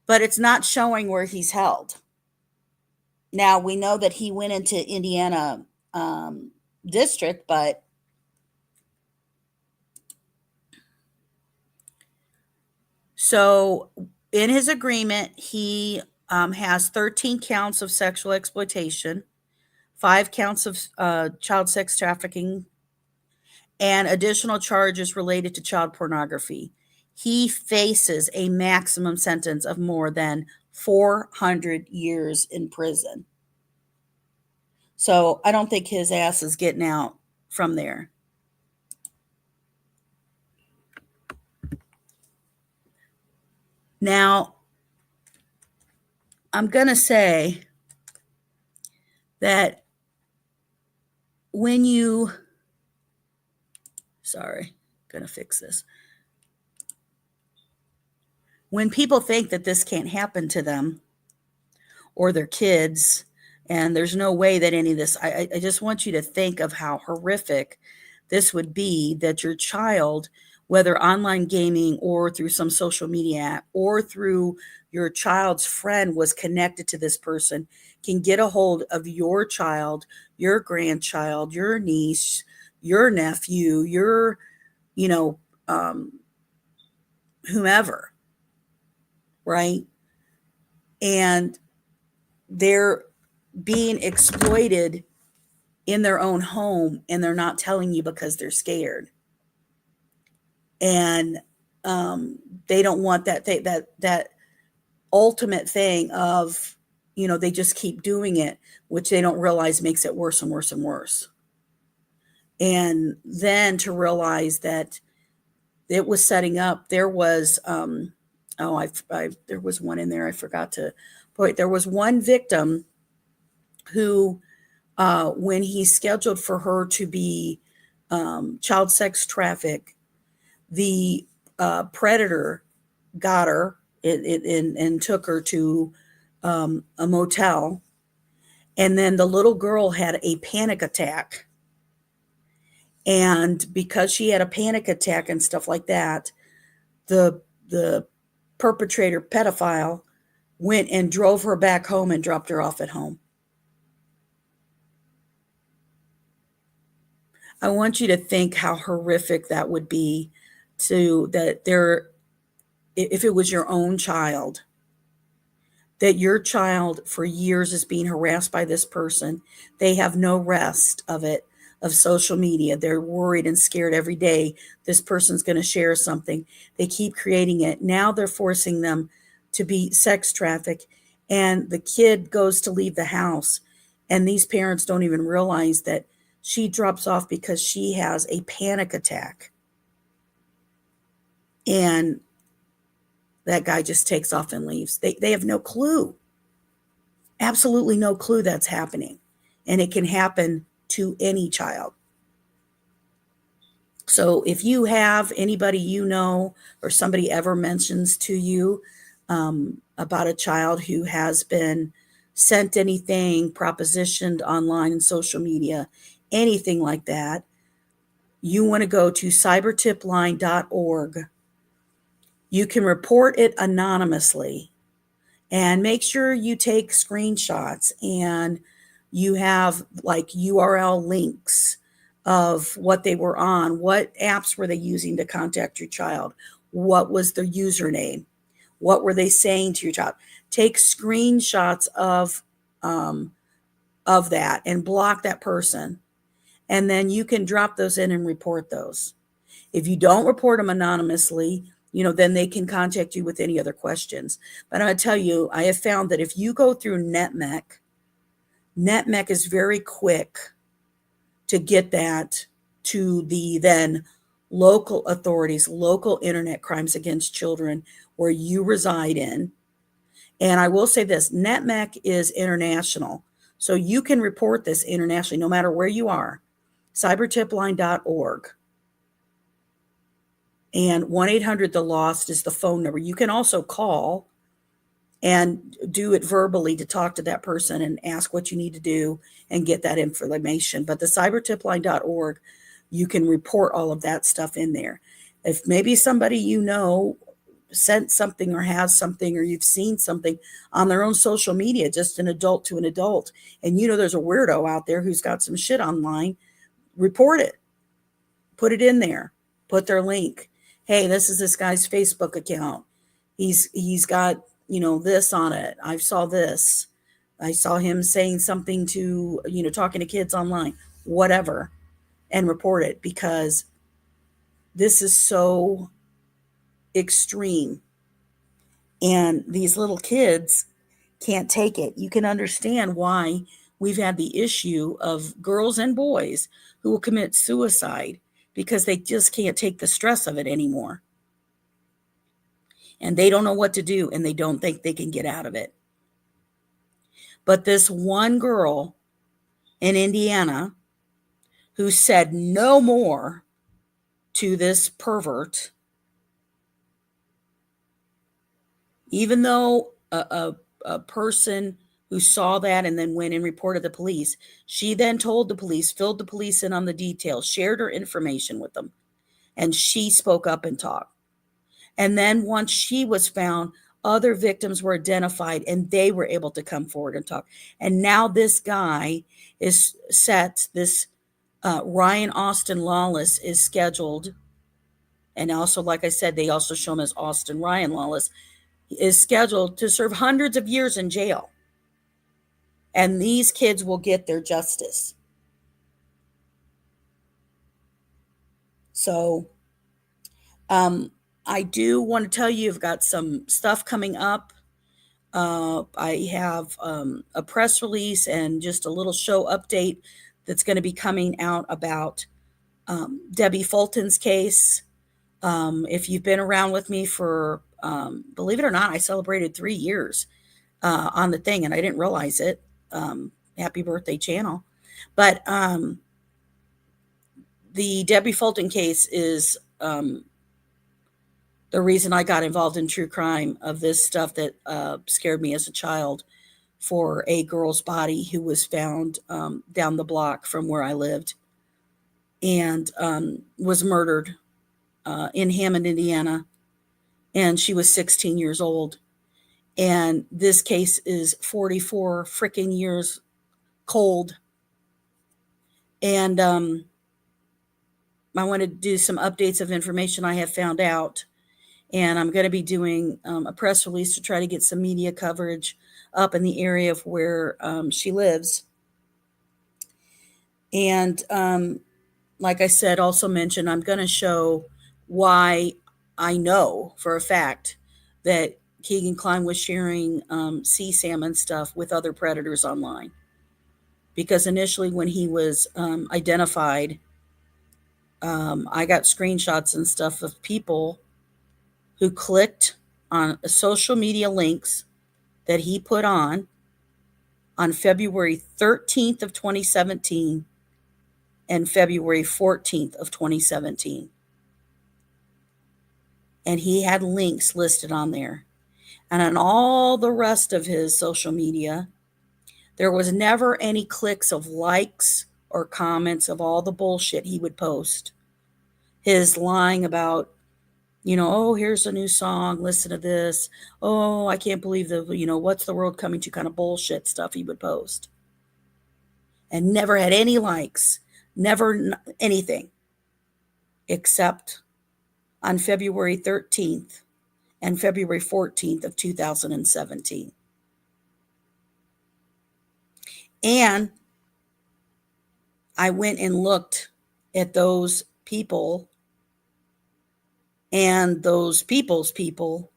Speaker 1: But it's not showing where he's held. Now, we know that he went into Indiana district, but so in his agreement, he has 13 counts of sexual exploitation, 5 counts of child sex trafficking, and additional charges related to child pornography. He faces a maximum sentence of more than 400 years in prison. So I don't think his ass is getting out from there. Now, I'm going to say that when you, sorry, going to fix this. When people think that this can't happen to them or their kids, and there's no way that any of this, I just want you to think of how horrific this would be, that your child, whether online gaming or through some social media app or through your child's friend was connected to this person, can get a hold of your child, your grandchild, your niece, your nephew, your, whomever, right? And they're being exploited in their own home, and they're not telling you because they're scared. And they don't want that ultimate thing of, they just keep doing it, which they don't realize makes it worse and worse and worse. And then to realize that it was setting up, there was, there was one in there, I forgot to point. There was one victim who, when he scheduled for her to be child sex trafficked, the predator got her and took her to a motel. And then the little girl had a panic attack. And because she had a panic attack and stuff like that, the perpetrator pedophile went and drove her back home and dropped her off at home. I want you to think how horrific that would be, if it was your own child, that your child for years is being harassed by this person. They have no rest of social media. They're worried and scared every day this person's going to share something. They keep creating it. Now they're forcing them to be sex trafficked, and the kid goes to leave the house, and these parents don't even realize that she drops off because she has a panic attack. And that guy just takes off and leaves. They have no clue. Absolutely no clue that's happening. And it can happen to any child. So if you have anybody you know, or somebody ever mentions to you about a child who has been sent anything, propositioned online and social media, anything like that, you want to go to cybertipline.org. You can report it anonymously, and make sure you take screenshots and you have like URL links of what they were on, what apps were they using to contact your child, what was their username, what were they saying to your child. Take screenshots of that and block that person, and then you can drop those in and report those. If you don't report them anonymously, then they can contact you with any other questions. But I'm going to tell you, I have found that if you go through NetMech is very quick to get that to the then local authorities, local internet crimes against children where you reside in. And I will say this, NetMech is international. So you can report this internationally, no matter where you are. cybertipline.org. And 1-800-THE-LOST is the phone number. You can also call and do it verbally to talk to that person and ask what you need to do and get that information. But the cybertipline.org, you can report all of that stuff in there. If maybe somebody sent something or has something, or you've seen something on their own social media, just an adult to an adult, and there's a weirdo out there who's got some shit online, report it. Put it in there. Put their link. Hey, this is this guy's Facebook account. He's got, this on it. I saw this. I saw him saying something to, talking to kids online, whatever, and report it, because this is so extreme. And these little kids can't take it. You can understand why we've had the issue of girls and boys who will commit suicide because they just can't take the stress of it anymore. and they don't know what to do, and they don't think they can get out of it. But this one girl in Indiana who said no more to this pervert, even though a person who saw that and then went and reported the police, she then told the police, filled the police in on the details, shared her information with them, and she spoke up and talked. And then once she was found, other victims were identified and they were able to come forward and talk. And now this guy is set, this Ryan Austin Lawless is scheduled. And also, like I said, they also show him as Austin Ryan Lawless, is scheduled to serve hundreds of years in jail. And these kids will get their justice. So, I do want to tell you, I've got some stuff coming up. I have a press release and just a little show update that's going to be coming out about Debbie Fulton's case. If you've been around with me for, believe it or not, I celebrated 3 years on the thing, and I didn't realize it. Happy birthday, channel. But the Debbie Fulton case is the reason I got involved in true crime of this stuff that scared me as a child, for a girl's body who was found down the block from where I lived and was murdered in Hammond, Indiana. And she was 16 years old. And this case is 44 freaking years cold. And I want to do some updates of information I have found out. And I'm going to be doing a press release to try to get some media coverage up in the area of where she lives. And like I said, also mentioned, I'm going to show why I know for a fact that Keegan Kline was sharing CSAM and stuff with other predators online. Because initially when he was identified, I got screenshots and stuff of people who clicked on social media links that he put on February 13th of 2017 and February 14th of 2017. And he had links listed on there. And on all the rest of his social media, there was never any clicks of likes or comments of all the bullshit he would post. His lying about, oh, here's a new song, listen to this. Oh, I can't believe what's the world coming to kind of bullshit stuff he would post. And never had any likes, never anything, except on February 13th and February 14th of 2017. And I went and looked at those people and those people's people,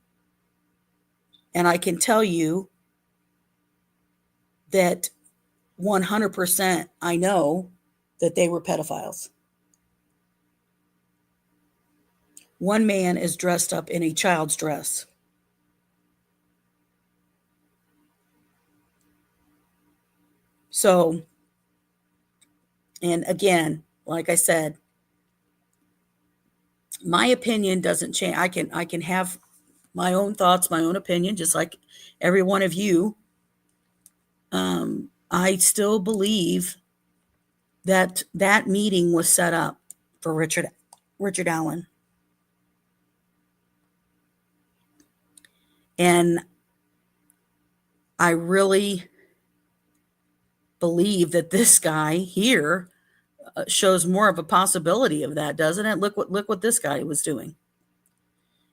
Speaker 1: and I can tell you that 100% I know that they were pedophiles. One man is dressed up in a child's dress. So, and again, like I said, my opinion doesn't change. I can have my own thoughts, my own opinion, just like every one of you. I still believe that that meeting was set up for Richard Allen. And I really believe that this guy here shows more of a possibility of that, doesn't it? Look what this guy was doing.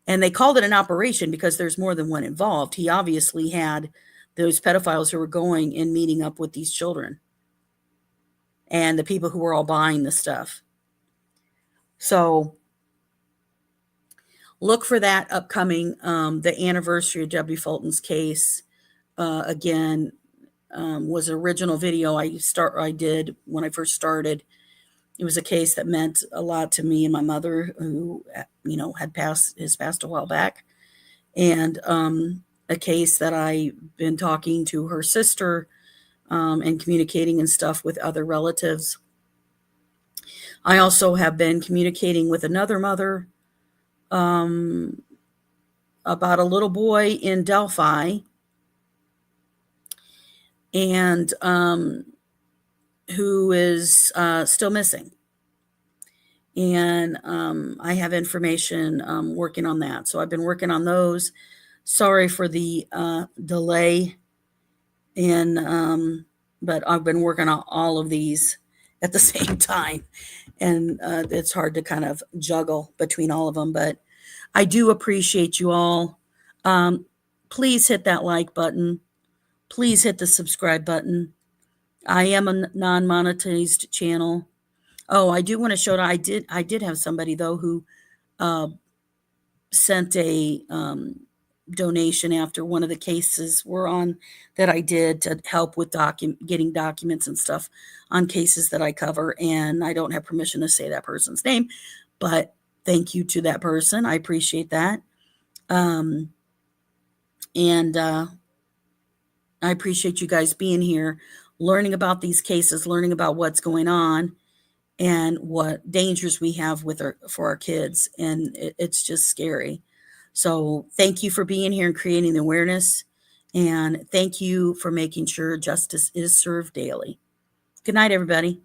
Speaker 1: And they called it an operation because there's more than one involved. He obviously had those pedophiles who were going and meeting up with these children and the people who were all buying the stuff. So look for that upcoming, the anniversary of Debbie Fulton's case. Again, was an original video I did when I first started. It was a case that meant a lot to me and my mother, who, has passed a while back. and a case that I've been talking to her sister and communicating and stuff with other relatives. I also have been communicating with another mother about a little boy in Delphi, and who is still missing. And I have information working on that. So I've been working on those. Sorry for the delay in, but I've been working on all of these at the same time. And it's hard to kind of juggle between all of them, but I do appreciate you all. Please hit that like button. Please hit the subscribe button. I am a non-monetized channel. Oh, I do want to show that I did have somebody though who sent a donation after one of the cases we're on that I did to help with getting documents and stuff on cases that I cover. And I don't have permission to say that person's name, but thank you to that person. I appreciate that. And I appreciate you guys being here, learning about these cases, learning about what's going on and what dangers we have for our kids. And it's just scary. So thank you for being here and creating the awareness. And thank you for making sure justice is served daily. Good night, everybody.